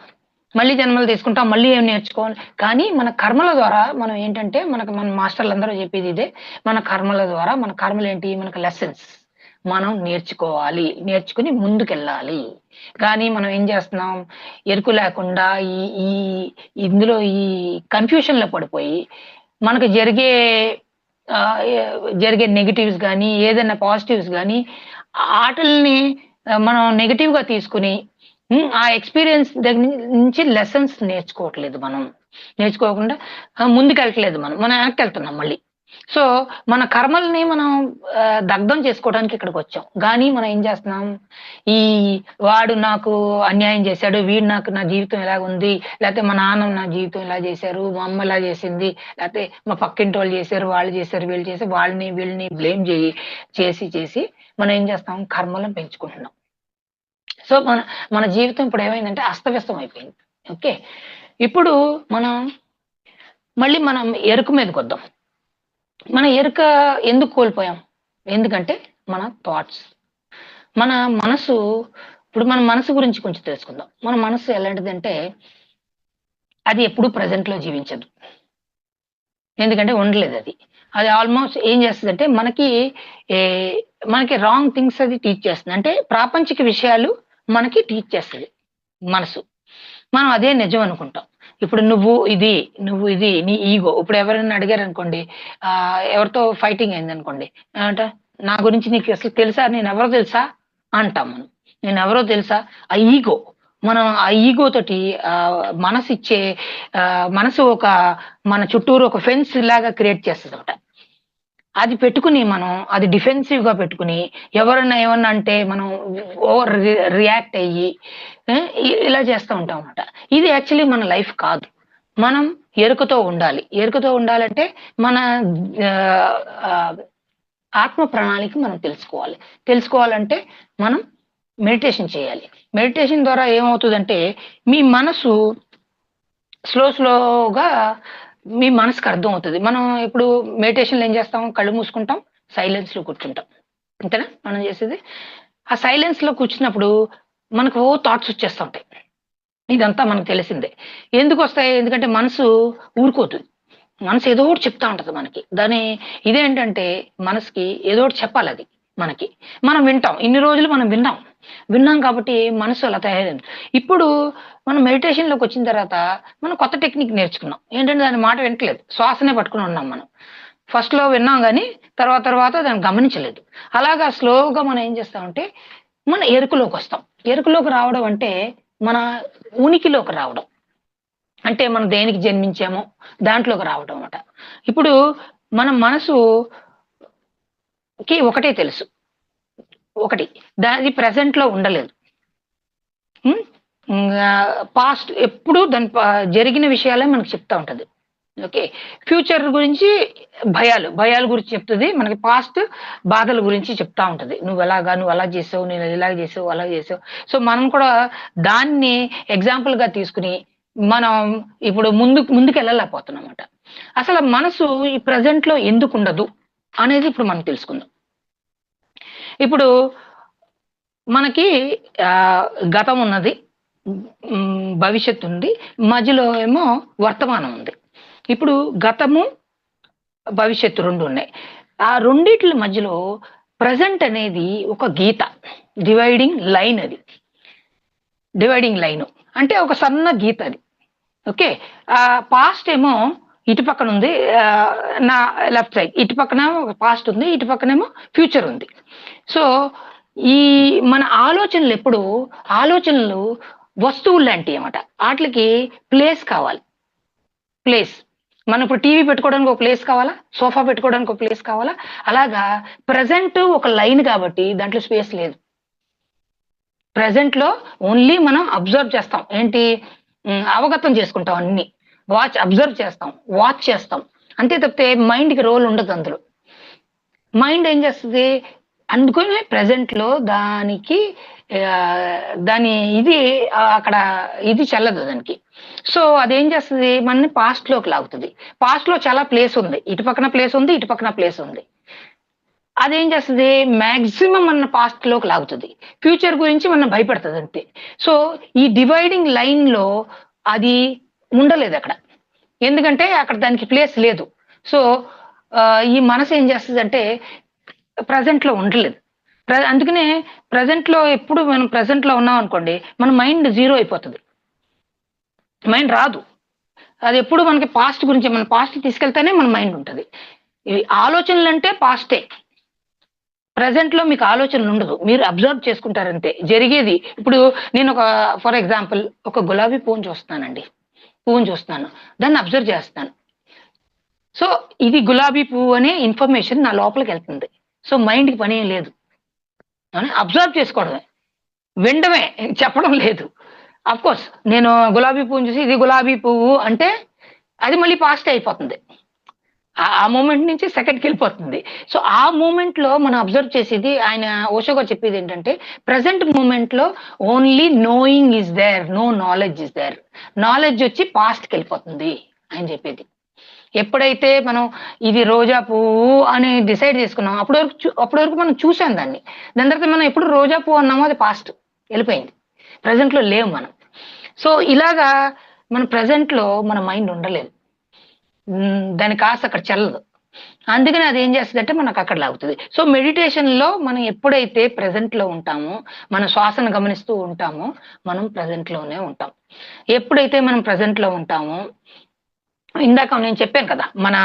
మళ్ళీ జన్మలు తీసుకుంటాం, మళ్ళీ ఏం నేర్చుకోవాలి. కానీ మన కర్మల ద్వారా మనం ఏంటంటే, మన మాస్టర్లు అందరూ చెప్పేది ఇదే, మన కర్మల ద్వారా, మన కర్మలు ఏంటి, మనకు లెసన్స్ మనం నేర్చుకోవాలి, నేర్చుకుని ముందుకెళ్ళాలి. కానీ మనం ఏం చేస్తున్నాం, ఎరుకు లేకుండా ఇందులో ఈ కన్ఫ్యూషన్ లో పడిపోయి మనకు జరిగే నెగిటివ్స్ కానీ, ఏదైనా పాజిటివ్స్ కానీ, ఆటల్ని మనం నెగిటివ్ గా తీసుకుని ఆ ఎక్స్పీరియన్స్ దగ్గర నుంచి లెసన్స్ నేర్చుకోవట్లేదు. మనం నేర్చుకోకుండా ముందుకెళ్ళట్లేదు, మనం వెనక్కి వెళ్తున్నాం మళ్ళీ. సో మన కర్మల్ని మనం దగ్ధం చేసుకోవడానికి ఇక్కడికి వచ్చాం. కానీ మనం ఏం చేస్తున్నాం, ఈ వాడు నాకు అన్యాయం చేశాడు, వీడు నాకు నా జీవితం ఎలా ఉంది, లేకపోతే మా నాన్న నా జీవితం ఇలా చేశారు, మా అమ్మ ఇలా చేసింది, లేకపోతే మా పక్కింటి వాళ్ళు చేశారు, వాళ్ళు చేశారు, వీళ్ళు చేశారు, వాళ్ళని వీళ్ళని బ్లేమ్ చేసి మనం ఏం చేస్తాం, కర్మలను పెంచుకుంటున్నాం. సో మన జీవితం ఇప్పుడు ఏమైందంటే అస్తవ్యస్తం అయిపోయింది. ఓకే, ఇప్పుడు మళ్ళీ మనం ఎరుక మీదకి వద్దాం. మన ఎరుక ఎందుకు కోల్పోయాం? ఎందుకంటే మన థాట్స్, మన మనసు. ఇప్పుడు మన మనసు గురించి కొంచెం తెలుసుకుందాం. మన మనసు ఎలాంటిదంటే అది ఎప్పుడు ప్రజెంట్ లో జీవించదు. ఎందుకంటే ఉండలేదు అది ఆల్మోస్ట్ ఏం చేస్తుందంటే మనకి రాంగ్ థింగ్స్ అది టీచ్ చేస్తుంది. అంటే ప్రాపంచిక విషయాలు మనకి టీచ్ చేస్తుంది మనసు. మనం అదే నిజం అనుకుంటాం. ఇప్పుడు నువ్వు ఇది నీ ఈగో. ఇప్పుడు ఎవరైనా అడిగారు అనుకోండి, ఎవరితో ఫైటింగ్ అయింది అనుకోండి, అంటే నా గురించి నీకు అసలు తెలుసా, నేను ఎవరో తెలుసా అంటాం. నేను ఎవరో తెలుసా, ఆ ఈగో. మనం ఆ ఈగో తోటి మనసు మన చుట్టూరు ఒక ఫెన్స్ లాగా క్రియేట్ చేస్తుంది అనమాట. అది పెట్టుకుని మనం అది డిఫెన్సివ్ గా పెట్టుకుని ఎవరన్నా ఏమన్నా అంటే మనం ఓవర్ రియాక్ట్ అయ్యి ఇలా చేస్తూ ఉంటాం అన్నమాట. ఇది యాక్చువల్లీ మన లైఫ్ కాదు. మనం ఎరుకతో ఉండాలి. ఎరుకతో ఉండాలంటే మన ఆత్మ ప్రణాళిక మనం తెలుసుకోవాలంటే మనం మెడిటేషన్ చేయాలి. మెడిటేషన్ ద్వారా ఏమవుతుందంటే మీ మనసు స్లోగా మీ మనసుకు అర్థం అవుతుంది. మనం ఇప్పుడు మెడిటేషన్లో ఏం చేస్తాం, కళ్ళు మూసుకుంటాం, సైలెన్స్ లో కూర్చుంటాం, అంతేనా మనం చేసేది. ఆ సైలెన్స్ లో కూర్చున్నప్పుడు మనకు థాట్స్ వచ్చేస్తూ ఉంటాయి. ఇదంతా మనకు తెలిసిందే. ఎందుకు వస్తాయి? ఎందుకంటే మనసు ఊరుకోతుంది. మనసు ఏదో ఒకటి చెప్తా ఉంటది మనకి. ఇదేంటంటే మనసుకి ఏదో ఒకటి చెప్పాలి. అది మనం వింటాం. ఇన్ని రోజులు మనం విన్నాం కాబట్టి మనసు అలా తయారైంది. ఇప్పుడు మనం మెడిటేషన్ లోకి వచ్చిన తర్వాత మనం కొత్త టెక్నిక్ నేర్చుకున్నాం. ఏంటంటే దాని మాట వింటలేదు, శ్వాసనే పట్టుకుని ఉన్నాం. మనం ఫస్ట్ లో విన్నాం కానీ తర్వాత దాన్ని గమనించలేదు. అలాగా స్లోగా మనం ఏం చేస్తామంటే మన ఎరుకలోకి వస్తాం. ఎరుకలోకి రావడం అంటే మన ఉనికిలోకి రావడం, అంటే మనం దేనికి జన్మించామో దాంట్లోకి రావడం అన్నమాట. ఇప్పుడు మన మనసుకి ఒకటే తెలుసు, దాని ప్రెసెంట్ లో ఉండలేదు. పాస్ట్ ఎప్పుడు దాని జరిగిన విషయాలే మనకు చెప్తా ఉంటది. ఓకే, ఫ్యూచర్ గురించి భయాల గురించి చెప్తుంది మనకి. పాస్ట్ బాధల గురించి చెప్తా ఉంటది. నువ్వు అలా చేసావు, నేను ఇలా చేసావు, అలా చేసావు. సో మనం కూడా దాన్ని ఎగ్జాంపుల్ గా తీసుకుని మనం ఇప్పుడు ముందుకు వెళ్ళలేకపోతున్నాం అన్నమాట. అసలు మనసు ఈ ప్రజెంట్ లో ఎందుకు ఉండదు అనేది ఇప్పుడు మనం తెలుసుకుందాం. ఇప్పుడు మనకి గతం ఉన్నది, భవిష్యత్తు ఉంది, మధ్యలో ఏమో వర్తమానం ఉంది. ఇప్పుడు గతము భవిష్యత్తు రెండు ఉన్నాయి. ఆ రెండిట్ల మధ్యలో ప్రజెంట్ అనేది ఒక గీత, డివైడింగ్ లైన్. అది డివైడింగ్ లైన్ అంటే ఒక సన్న గీత అది. ఓకే, ఆ పాస్ట్ ఏమో ఇటు పక్కన ఉంది, నా లెఫ్ట్ సైడ్ ఇటు పక్కన పాస్ట్ ఉంది, ఇటు పక్కనేమో ఫ్యూచర్ ఉంది. సో ఈ మన ఆలోచనలు వస్తువులు లాంటివి అన్నమాట. వాటికి ప్లేస్ కావాలి. మనం ఇప్పుడు టీవీ పెట్టుకోవడానికి ఒక ప్లేస్ కావాలా, సోఫా పెట్టుకోవడానికి ఒక ప్లేస్ కావాలా. అలాగా ప్రజెంట్ ఒక లైన్ కాబట్టి దాంట్లో స్పేస్ లేదు. ప్రజెంట్ లో ఓన్లీ మనం అబ్జర్వ్ చేస్తాం, ఏంటి అవగతం చేసుకుంటాం, అన్ని అబ్జర్వ్ చేస్తాం, వాచ్ చేస్తాం, అంతే తప్పితే మైండ్కి రోల్ ఉండదు అందులో. మైండ్ ఏం చేస్తుంది, అందుకనే ప్రజెంట్ లో దాని అక్కడ చెల్లదు దానికి. సో అదేం చేస్తుంది, మనని పాస్ట్ లోకి లాగుతుంది. పాస్ట్ లో చాలా ప్లేస్ ఉంది, ఇటు పక్కన ప్లేస్ ఉంది, ఇటు పక్కన ప్లేస్ ఉంది. అదేం చేస్తుంది, మాక్సిమం మన పాస్ట్ లోకి లాగుతుంది. ఫ్యూచర్ గురించి మనం భయపడుతుంది అంతే. సో ఈ డివైడింగ్ లైన్ లో అది ఉండలేదు అక్కడ, ఎందుకంటే అక్కడ దానికి ప్లేస్ లేదు. సో ఈ మనసు ఏం చేస్తుంది అంటే ప్రజెంట్ లో ఉండలేదు. అందుకనే ప్రజెంట్ లో ఎప్పుడు మనం ప్రజెంట్ లో ఉన్నాం అనుకోండి, మన మైండ్ జీరో అయిపోతుంది, మైండ్ రాదు. అది ఎప్పుడు మనకి పాస్ట్ గురించి, మన పాస్ట్ తీసుకెళ్తేనే మన మైండ్ ఉంటుంది. ఇవి ఆలోచనలు అంటే పాస్టే. ప్రజెంట్ లో మీకు ఆలోచనలు ఉండదు, మీరు అబ్జర్వ్ చేసుకుంటారంతే జరిగేది. ఇప్పుడు నేను ఫర్ ఎగ్జాంపుల్ ఒక గులాబీ పువ్వును చూస్తున్నాను, దాన్ని అబ్జర్వ్ చేస్తాను. సో ఇది గులాబీ పువ్వు అనే ఇన్ఫర్మేషన్ నా లోపలికి వెళ్తుంది. సో మైండ్‌కి పనేం లేదు. అబ్జర్వ్ చేసుకోవడమే. వినడమే, చెప్పడం లేదు. అఫ్‌కోర్స్ నేను గులాబీ పువ్వుని చూసి ఇది గులాబీ పువ్వు అంటే అది మళ్ళీ పాస్టే అయిపోతుంది. ఆ మూమెంట్ నుంచి సెకండ్‌కెళ్ళిపోతుంది. సో ఆ మూమెంట్‌లో మనం అబ్జర్వ్ చేసేది ఆయన ఓషో గారు చెప్పేదేంటంటే, ప్రెజెంట్ మూమెంట్‌లో only knowing is there. No knowledge is there. Knowledge వచ్చి పాస్ట్‌కెళ్ళిపోతుంది ఆయన చెప్పేది. ఎప్పుడైతే మనం ఇది రోజా పువ్వు అని డిసైడ్ చేసుకున్నాం, అప్పటి వరకు మనం చూసాం దాన్ని. దాని తర్వాత మనం ఎప్పుడు రోజా పువ్వు అన్నామో అది పాస్ట్ వెళ్ళిపోయింది. ప్రెజెంట్‌లో లేము మనం. సో ఇలాగా మన ప్రెజెంట్‌లో మన మైండ్ ఉండలేదు. దాని కాస్త అక్కడ చెల్లదు. అందుకని అది ఏం చేస్తదంటే మనకు అక్కడ లాగుతది. సో మెడిటేషన్‌లో మనం ఎప్పుడైతే ప్రెజెంట్‌లో ఉంటామో, మన శ్వాసను గమనిస్తూ ఉంటామో, మనం ప్రెజెంట్‌లోనే ఉంటాం. ఎప్పుడైతే మనం ప్రెజెంట్‌లో ఉంటామో, ఇందాక నేను చెప్పాను కదా! మన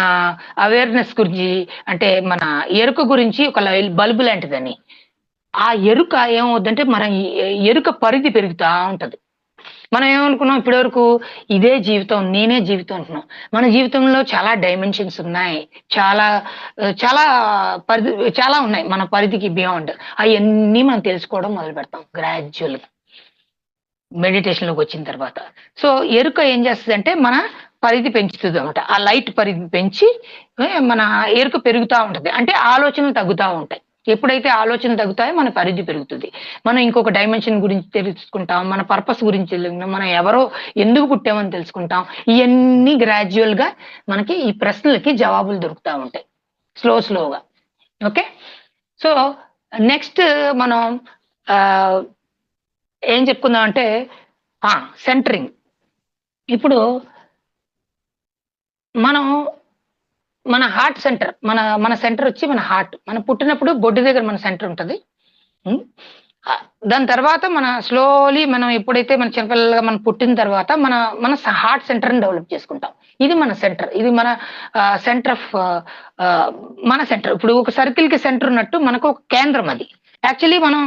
అవేర్‌నెస్ గురించి అంటే మన ఎరుక గురించి ఒక బల్బ్ లాంటిదని. ఆ ఎరుక ఏమవుద్దంటే మన ఎరుక పరిధి పెరుగుతా ఉంటది. మనం ఏమనుకున్నాం ఇప్పటివరకు ఇదే జీవితం, నేనే జీవితం అనుకున్నాం. మన జీవితంలో చాలా డైమెన్షన్స్ ఉన్నాయి. చాలా చాలా చాలా ఉన్నాయి మన పరిధికి బియాండ్. అయన్నీ మనం తెలుసుకోవడం మొదలుపెడతాం గ్రాడ్యుయల్‌గా. మెడిటేషన్‌లోకి వచ్చిన తర్వాత. సో ఎరుక ఏం చేస్తదంటే మన పరిధి పెంచుతదనమాట. ఆ లైట్ పరిధి పెంచి మన ఎరుక పెరుగుతా ఉంటది. అంటే ఆలోచనలు తగ్గుతా ఉంటాయి. ఎప్పుడైతే ఆలోచనలు తగ్గుతాయో మన పరిధి పెరుగుతది. మనం ఇంకొక డైమెన్షన్ గురించి తెలుసుకుంటాం. మన పర్పస్ గురించి మనం ఎవరో ఎందుకు పుట్టామని తెలుసుకుంటాం. ఇయన్నీ గ్రాడ్యుయల్‌గా మనకి ఈ ప్రశ్నలకి జవాబులు దొరుకుతా ఉంటాయి. స్లోగా. ఓకే. సో నెక్స్ట్ మనం ఆహ్, ఏం చెప్పుకుందాం అంటే సెంటరింగ్. ఇప్పుడు మనం మన హార్ట్ సెంటర్ మన సెంటర్ వచ్చి మన హార్ట్. మనం పుట్టినప్పుడు బొడ్డు దగ్గర మన సెంటర్ ఉంటది. హ్మ్. దాని తర్వాత మన స్లోలీ మనం ఎప్పుడైతే మన చిన్నపిల్లలుగా మనం పుట్టిన తర్వాత మన మన హార్ట్ సెంటర్‌ని డెవలప్ చేసుకుంటాం. ఇది మన సెంటర్. ఇది మన సెంటర్ ఆఫ్ మన సెంటర్. ఇప్పుడు ఒక సర్కిల్‌కి సెంటర్ ఉన్నట్టు మనకు ఒక కేంద్రం అది. యాక్చువల్లీ మనం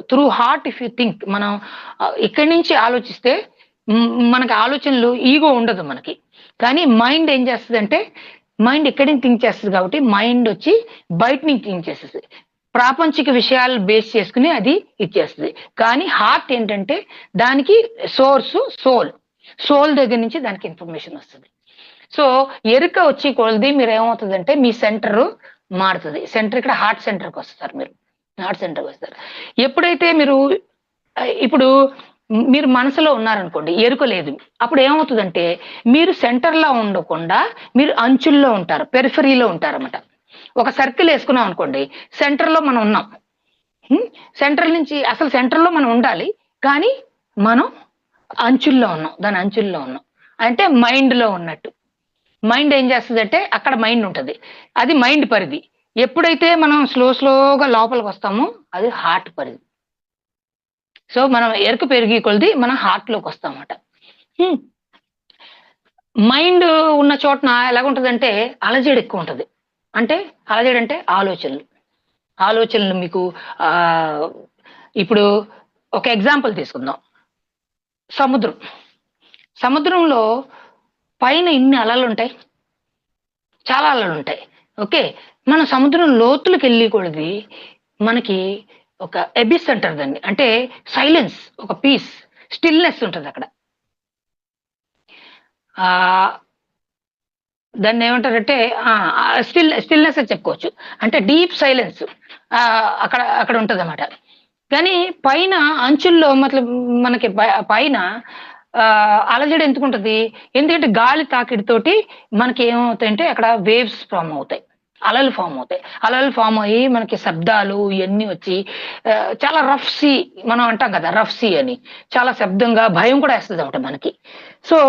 through heart if you think మనం ఇక్కడి నుంచి ఆలోచిస్తే మనకి ఆలోచనలు ఈగో ఉండదు మనకి. కానీ మైండ్ ఏం చేస్తదంటే మైండ్ ఇక్కడి నుంచి థింక్ చేస్తది కాబట్టి మైండ్ వచ్చి బయట నుంచి థింక్ చేసేస్తది. ప్రాపంచిక విషయాలు బేస్ చేసుకుని అది ఇచ్చేస్తది. కానీ హార్ట్ ఏంటంటే దానికి సోల్. సోల్ దగ్గర నుంచి దానికి ఇన్ఫర్మేషన్ వస్తది. సో ఎరుక వచ్చి కొలది మీరేమవుతదంటే మీ సెంటర్ మారుతది. సెంటర్ ఇక్కడ హార్ట్ సెంటర్‌కి వస్తారు మీరు. హార్ట్ సెంటర్‌కి వస్తారు. ఎప్పుడైతే మీరు ఇప్పుడు మీరు మనసులో ఉన్నారనుకోండి, ఎరుక లేదు. అప్పుడు ఏమవుతదంటే మీరు సెంటర్‌లో ఉండకుండా మీరు అంచుల్లో ఉంటారు. పెరిఫెరీలో ఉంటారన్నమాట. ఒక సర్కిల్ ఏసుకున్నాం అనుకోండి, సెంటర్‌లో మనం ఉన్నాం. సెంటర్ నుంచి అసలు సెంటర్‌లో మనం ఉండాలి. కానీ మనం అంచుల్లో ఉన్నాం. దాని అంచుల్లో ఉన్నాం. అంటే మైండ్‌లో ఉన్నట్టు. మైండ్ ఏం చేస్తదంటే అక్కడ మైండ్ ఉంటది. అది మైండ్ పరిధి. ఎప్పుడైతే మనం స్లోగా లోపలికొస్తామో అది హార్ట్ పరిధి. సో మనం ఎరుక పెరిగే కొలది మనం హార్ట్‌లోకి వస్తామన్నమాట. హ్మ్. మైండ్ ఉన్న చోటన ఎలాగుంటదంటే అలజడి ఎక్కువుంటది. అంటే అలజడి అంటే ఆలోచనలు. ఆలోచనలు మీకు ఆహ్, ఇప్పుడు ఒక ఎగ్జాంపుల్ తీసుకుందాం. సముద్రం. సముద్రంలో పైన ఎన్ని అలలుంటాయి? చాలా అలలుంటాయి. ఓకే. మన సముద్రం లోతులకెళ్ళి కొలది మనకి ఒక ఎబిస్ అంటారు దాన్ని. అంటే సైలెన్స్, ఒక పీస్, స్టిల్‌నెస్ ఉంటదక్కడ. ఆహ్, దాన్నేమంటారంటే స్టిల్‌నెస్ అని చెప్పుకోవచ్చు. అంటే డీప్ సైలెన్స్ అక్కడ ఉంటదన్నమాట. కానీ పైన అంచుల్లో మనకి పైన అలజడి ఎందుకుంటది? ఎందుకంటే గాలి తాకిడితోటి మనకి ఏమవుతాయంటే అక్కడ వేవ్స్ ఫార్మ్ అవుతాయి. అలలు ఫార్మ్ అవుతాయి. అలలు ఫార్మ్ అయ్యి మనకి శబ్దాలు ఇయన్నీ వచ్చి చాలా రఫ్ సీ మనం అంటాం కదా! రఫ్ సీ అని. చాలా శబ్దంగా భయం కూడా ఏస్తదన్నమాట మనకి. సో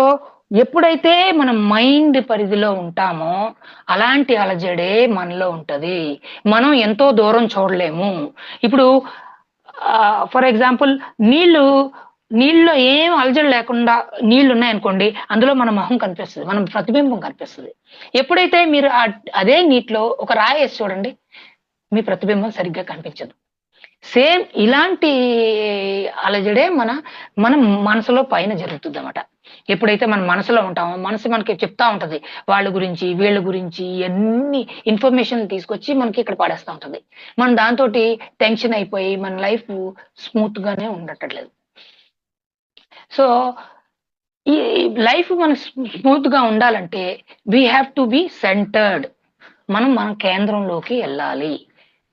ఎప్పుడైతే మనం మైండ్ పరిధిలో ఉంటామో అలాంటి అలజడే మనలో ఉంటది. మనం ఎంతో దూరం చూడలేము. ఇప్పుడు ఫర్ ఎగ్జాంపుల్ నీళ్ళలో ఏం అలజడి లేకుండా నీళ్లున్నాయనుకోండి, అందులో మన మొహం కనిపిస్తది. మన ప్రతిబింబం కనిపిస్తది. ఎప్పుడైతే మీరు అదే నీటిలో ఒక రాయేసి చూడండి, మీ ప్రతిబింబం సరిగ్గా కనిపించదు. సేమ్ ఇలాంటి అలజడే మన మనసులో పైన జరుగుతుందన్నమాట. ఎప్పుడైతే మన మనసులో ఉంటామో మనసు మనకి చెప్తా ఉంటది వాళ్ళ గురించి వీళ్ళ గురించి అన్ని ఇన్ఫర్మేషన్ తీసుకొచ్చి మనకి ఇక్కడ పడేస్తా ఉంటది. మనం దాంతో టెన్షన్ అయిపోయి మన లైఫ్ స్మూత్ గానే ఉండట్లేదు. సో ఈ లైఫ్ మన స్మూత్ గా ఉండాలంటే we have to be centred. మన కేంద్రంలోకి వెళ్ళాలి.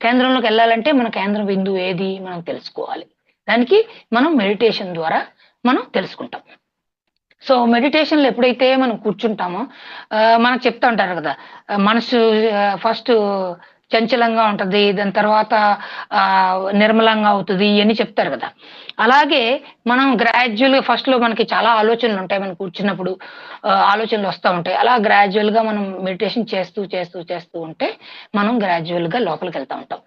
కేంద్రంలోకి వెళ్ళాలంటే మన కేంద్రం బిందువు ఏది మనం తెలుసుకోవాలి. దానికి మనం మెడిటేషన్ ద్వారా మనం తెలుసుకుంటాం. సో మెడిటేషన్లో ఎప్పుడైతే మనం కూర్చుంటామో మనకు చెప్తా ఉంటారు కదా, మనసు ఫస్ట్ చంచలంగా ఉంటది, దాని తర్వాత నిర్మలంగా అవుతుంది అని చెప్తారు కదా. అలాగే మనం గ్రాడ్యువల్ గా ఫస్ట్ లో మనకి చాలా ఆలోచనలు ఉంటాయి, మనం కూర్చున్నప్పుడు ఆలోచనలు వస్తూ ఉంటాయి. అలా గ్రాడ్యువల్ గా మనం మెడిటేషన్ చేస్తూ చేస్తూ చేస్తూ ఉంటే మనం గ్రాడ్యువల్ గా లోపలికి వెళ్తా ఉంటాం.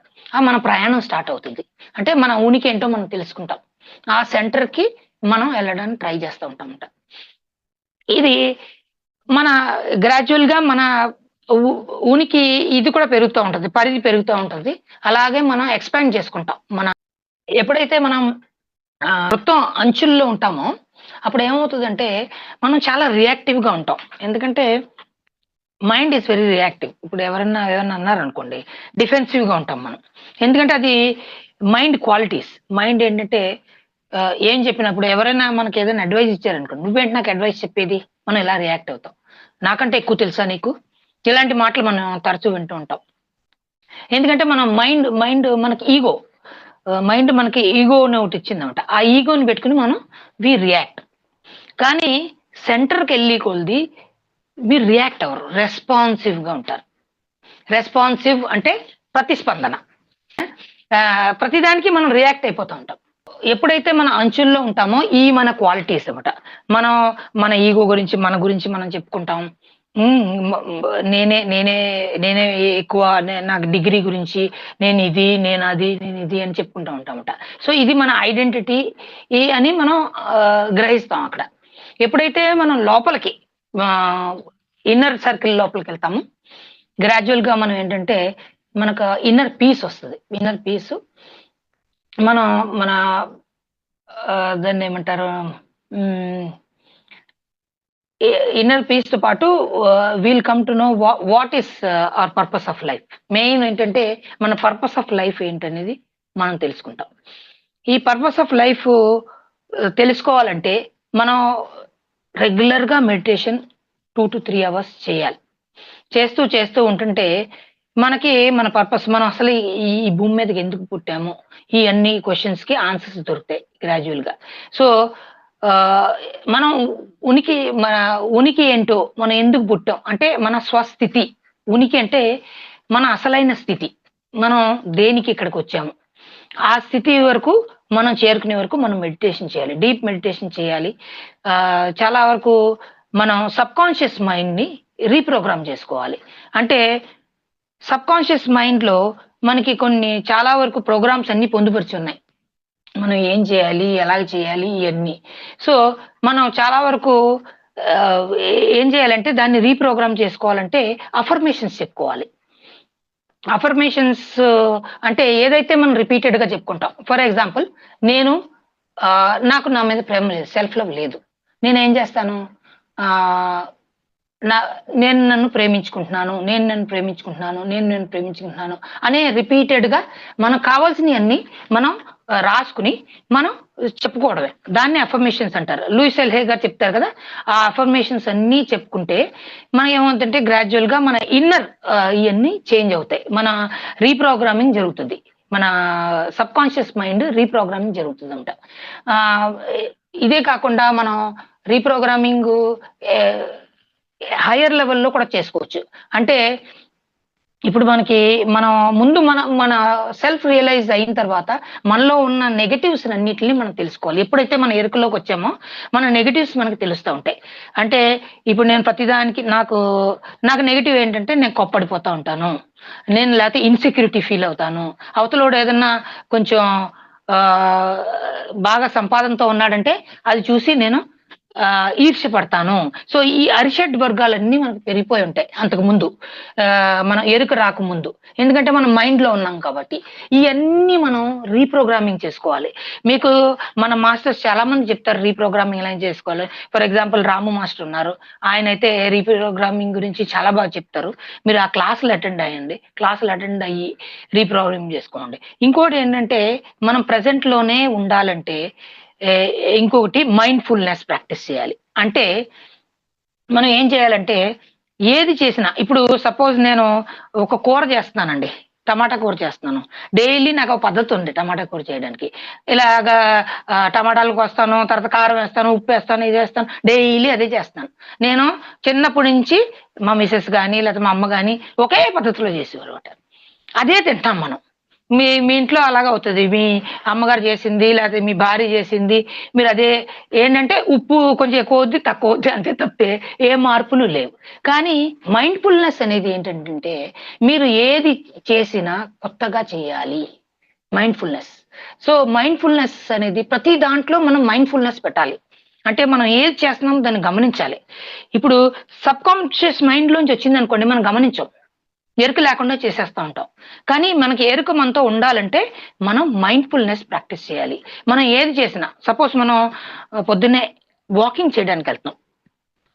మన ప్రయాణం స్టార్ట్ అవుతుంది. అంటే మన ఉనికి ఏంటో మనం తెలుసుకుంటాం. ఆ సెంటర్ కి మనం వెళ్ళడానికి ట్రై చేస్తూ ఉంటాం. ఇది మన గ్రాడ్యువల్ గా మన ఉనికి ఇది కూడా పెరుగుతూ ఉంటది, పరిధి పెరుగుతూ ఉంటది. అలాగే మనం ఎక్స్పాండ్ చేసుకుంటాం. ఎప్పుడైతే మనం మొత్తం అంచుల్లో ఉంటామో అప్పుడు ఏమవుతుందంటే మనం చాలా రియాక్టివ్ గా ఉంటాం. ఎందుకంటే మైండ్ ఈస్ వెరీ రియాక్టివ్. ఇప్పుడు ఎవరన్నా అన్నారనుకోండి, డిఫెన్సివ్ గా ఉంటాం మనం. ఎందుకంటే అది మైండ్ క్వాలిటీస్. మైండ్ ఏంటంటే ఏం చెప్పినప్పుడు ఎవరైనా మనకి ఏదైనా అడ్వైస్ ఇచ్చారనుకోండి, నువ్వేంటి నాకు అడ్వైస్ చెప్పేది, మనం ఇలా రియాక్ట్ అవుతాం. నాకంటే ఎక్కువ తెలుసా నీకు, ఇలాంటి మాటలు మనం తరచూ వింటూ ఉంటాం. ఎందుకంటే మనం మైండ్ మనకి ఈగో, మైండ్ మనకి ఈగోని ఒకటి ఇచ్చిందన్నమాట. ఆ ఈగోని పెట్టుకుని మనం వి రియాక్ట్. కానీ సెంటర్కి వెళ్ళి కొలిది మీరు రియాక్ట్ అవ్వరు, రెస్పాన్సివ్ గా ఉంటారు. రెస్పాన్సివ్ అంటే ప్రతిస్పందన. ప్రతిదానికి మనం రియాక్ట్ అయిపోతూ ఉంటాం. ఎప్పుడైతే మన అంచుల్లో ఉంటామో ఈ మన క్వాలిటీస్ అన్నమాట. మన ఈగో గురించి మనం చెప్పుకుంటాం. నేనే నేనే నేనే ఎక్కువ, నాకు డిగ్రీ గురించి నేను ఇది అని చెప్పుకుంటూ ఉంటామట. సో ఇది మన ఐడెంటిటీ అని మనం గ్రహిస్తాం అక్కడ. ఎప్పుడైతే మనం లోపలికి ఇన్నర్ సర్కిల్ లోపలికి వెళ్తామో గ్రాడ్యువల్ గా మనం ఏంటంటే మనకు ఇన్నర్ పీస్ వస్తుంది. ఇన్నర్ పీస్ మన దాన్ని ఏమంటారు, ఇన్నర్ పీస్ తో పాటు we'll come to know what is our purpose of life. Main ఏంటంటే మన పర్పస్ ఆఫ్ లైఫ్ ఏంటనేది మనం తెలుసుకుంటాం. ఈ పర్పస్ ఆఫ్ లైఫ్ తెలుసుకోవాలంటే మనం రెగ్యులర్ గా మెడిటేషన్ 2 to 3 hours చేయాలి. చేస్తూ ఉంటుంటే మనకి మన పర్పస్, మనం అసలు ఈ భూమి మీదకి ఎందుకు పుట్టాము, ఈ అన్ని క్వశ్చన్స్ కి ఆన్సర్స్ దొరుకుతాయి గ్రాడ్యువల్ గా. సో మనం మన ఉనికి ఏంటో, మనం ఎందుకు పుట్టాం అంటే మన స్వస్థితి. ఉనికి అంటే మన అసలైన స్థితి, మనం దేనికి ఇక్కడికి వచ్చాము, ఆ స్థితి వరకు మనం చేరుకునే వరకు మనం మెడిటేషన్ చేయాలి, డీప్ మెడిటేషన్ చేయాలి. చాలా వరకు మనం సబ్ కాన్షియస్ మైండ్ ని రీప్రోగ్రామ్ చేసుకోవాలి. అంటే సబ్ కాన్షియస్ మైండ్ లో మనకి చాలా వరకు ప్రోగ్రామ్స్ అన్ని పొందుపరిచి ఉన్నాయి. మనం ఏం చేయాలి, ఎలాగ చేయాలి ఇవన్నీ. సో మనం చాలా వరకు ఏం చేయాలంటే దాన్ని రీప్రోగ్రామ్ చేసుకోవాలంటే అఫర్మేషన్స్ చెప్పుకోవాలి. అఫర్మేషన్స్ అంటే ఏదైతే మనం రిపీటెడ్ గా చెప్పుకుంటాం. ఫర్ ఎగ్జాంపుల్, నాకు నా మీద ప్రేమ లేదు, సెల్ఫ్ లవ్ లేదు, నేనేం చేస్తాను, నేను నన్ను ప్రేమించుకుంటున్నాను అనే రిపీటెడ్ గా మనకు కావాల్సినవన్నీ మనం రాసుకుని మనం చెప్పుకోవడమే. దాన్ని అఫర్మేషన్స్ అంటారు. లూయిస్ ఎల్హే గారు చెప్తారు కదా, ఆ అఫర్మేషన్స్ అన్ని చెప్పుకుంటే మనం ఏమవుతుందంటే గ్రాడ్యువల్ గా మన ఇన్నర్ ఇవన్నీ చేంజ్ అవుతాయి, మన రీప్రోగ్రామింగ్ జరుగుతుంది, మన సబ్ కాన్షియస్ మైండ్ రీప్రోగ్రామింగ్ జరుగుతుంది అంట. ఇదే కాకుండా మనం రీప్రోగ్రామింగ్ హైయర్ లెవెల్లో కూడా చేసుకోవచ్చు. అంటే ఇప్పుడు మన సెల్ఫ్ రియలైజ్ అయిన తర్వాత మనలో ఉన్న నెగటివ్స్ అన్నిటిని మనం తెలుసుకోవాలి. ఎప్పుడైతే మన ఎరుకలోకి వచ్చామో మన నెగటివ్స్ మనకు తెలుస్తూ ఉంటాయి. అంటే ఇప్పుడు నేను ప్రతిదానికి నాకు నెగటివ్ ఏంటంటే నేను కోప్పడిపోతా ఉంటాను, నేను లేకపోతే ఇన్సెక్యూరిటీ ఫీల్ అవుతాను. అవతలోడు ఏదన్నా కొంచెం బాగా సంపాదనతో ఉన్నాడంటే అది చూసి నేను ఈర్ష్యపడతాను. సో, ఈ అరిషడ్ వర్గాలన్నీ మనకు పెరిగిపోయి ఉంటాయి అంతకు ముందు. మనం ఎరుక రాకముందు. ఎందుకంటే మనం మైండ్‌లో ఉన్నాం కాబట్టి. ఇయన్నీ మనం రీప్రోగ్రామింగ్ చేసుకోవాలి. మీకు మన మాస్టర్స్ చాలా మంది చెప్తారు రీప్రోగ్రామింగ్ ఎలా చేసుకోవాలి. ఫర్ ఎగ్జాంపుల్ రాము మాస్టర్ ఉన్నారు. ఆయనైతే రీప్రోగ్రామింగ్ గురించి చాలా బాగా చెప్తారు. మీరు ఆ క్లాసులు అటెండ్ అయ్యండి. క్లాసులు అటెండ్ అయ్యి రీప్రోగ్రామింగ్ చేసుకోండి. ఇంకోటేంటంటే మనం ప్రెజెంట్‌లోనే ఉండాలంటే ఏ ఇంకొకటి మైండ్‌ఫుల్‌నెస్ ప్రాక్టీస్ చేయాలి. అంటే మనం ఏం చేయాలంటే ఏది చేసినా ఇప్పుడు సపోజ్ నేను ఒక కూర చేస్తున్నానండి. టమాటా కూర చేస్తున్నాను. డైలీ నాకో పద్ధతి ఉంది టమాటా కూర చేయడానికి. ఇలాగా టమాటాలు కోస్తాను, తర్వాత కారం వేస్తాను, ఉప్పేస్తాను, ఇది వేస్తాను. డైలీ అదే చేస్తాను. నేను చిన్నప్పటి నుంచి మా మిసెస్ గాని, లేకపోతే మా అమ్మ గాని ఒకే పద్ధతిలో చేసేవారన్నమాట. అదే తింటాం మనం. మీ మీ ఇంట్లో అలాగవుతది. మీ అమ్మగారు చేసింది, లేతే మీ భార్య చేసింది, మీరదే ఏంటంటే ఉప్పు కొంచెం ఎక్కువవుద్ది, తక్కువవుద్ది అంతే తప్పితే ఏ మార్పులు లేవు. కానీ మైండ్‌ఫుల్‌నెస్ అనేది ఏంటంటే, మీరు ఏది చేసినా కొత్తగా చేయాలి. మైండ్‌ఫుల్‌నెస్. సో, మైండ్‌ఫుల్‌నెస్ అనేది ప్రతి దాంట్లో మనం మైండ్‌ఫుల్‌నెస్ పెట్టాలి. అంటే మనం ఏది చేస్తున్నామో దాన్ని గమనించాలి. ఇప్పుడు సబ్‌కాన్షియస్ మైండ్‌లోంచి వచ్చిందనుకోండి మనం గమనించం. ఎరుక లేకుండా చేసేస్తా ఉంటాం. కానీ మనకి ఎరుక మనతో ఉండాలంటే మనం మైండ్‌ఫుల్‌నెస్ ప్రాక్టీస్ చేయాలి. మనం ఏది చేసినా సపోజ్ మనం పొద్దున్నే వాకింగ్ చేయడానికెళ్తున్నాం.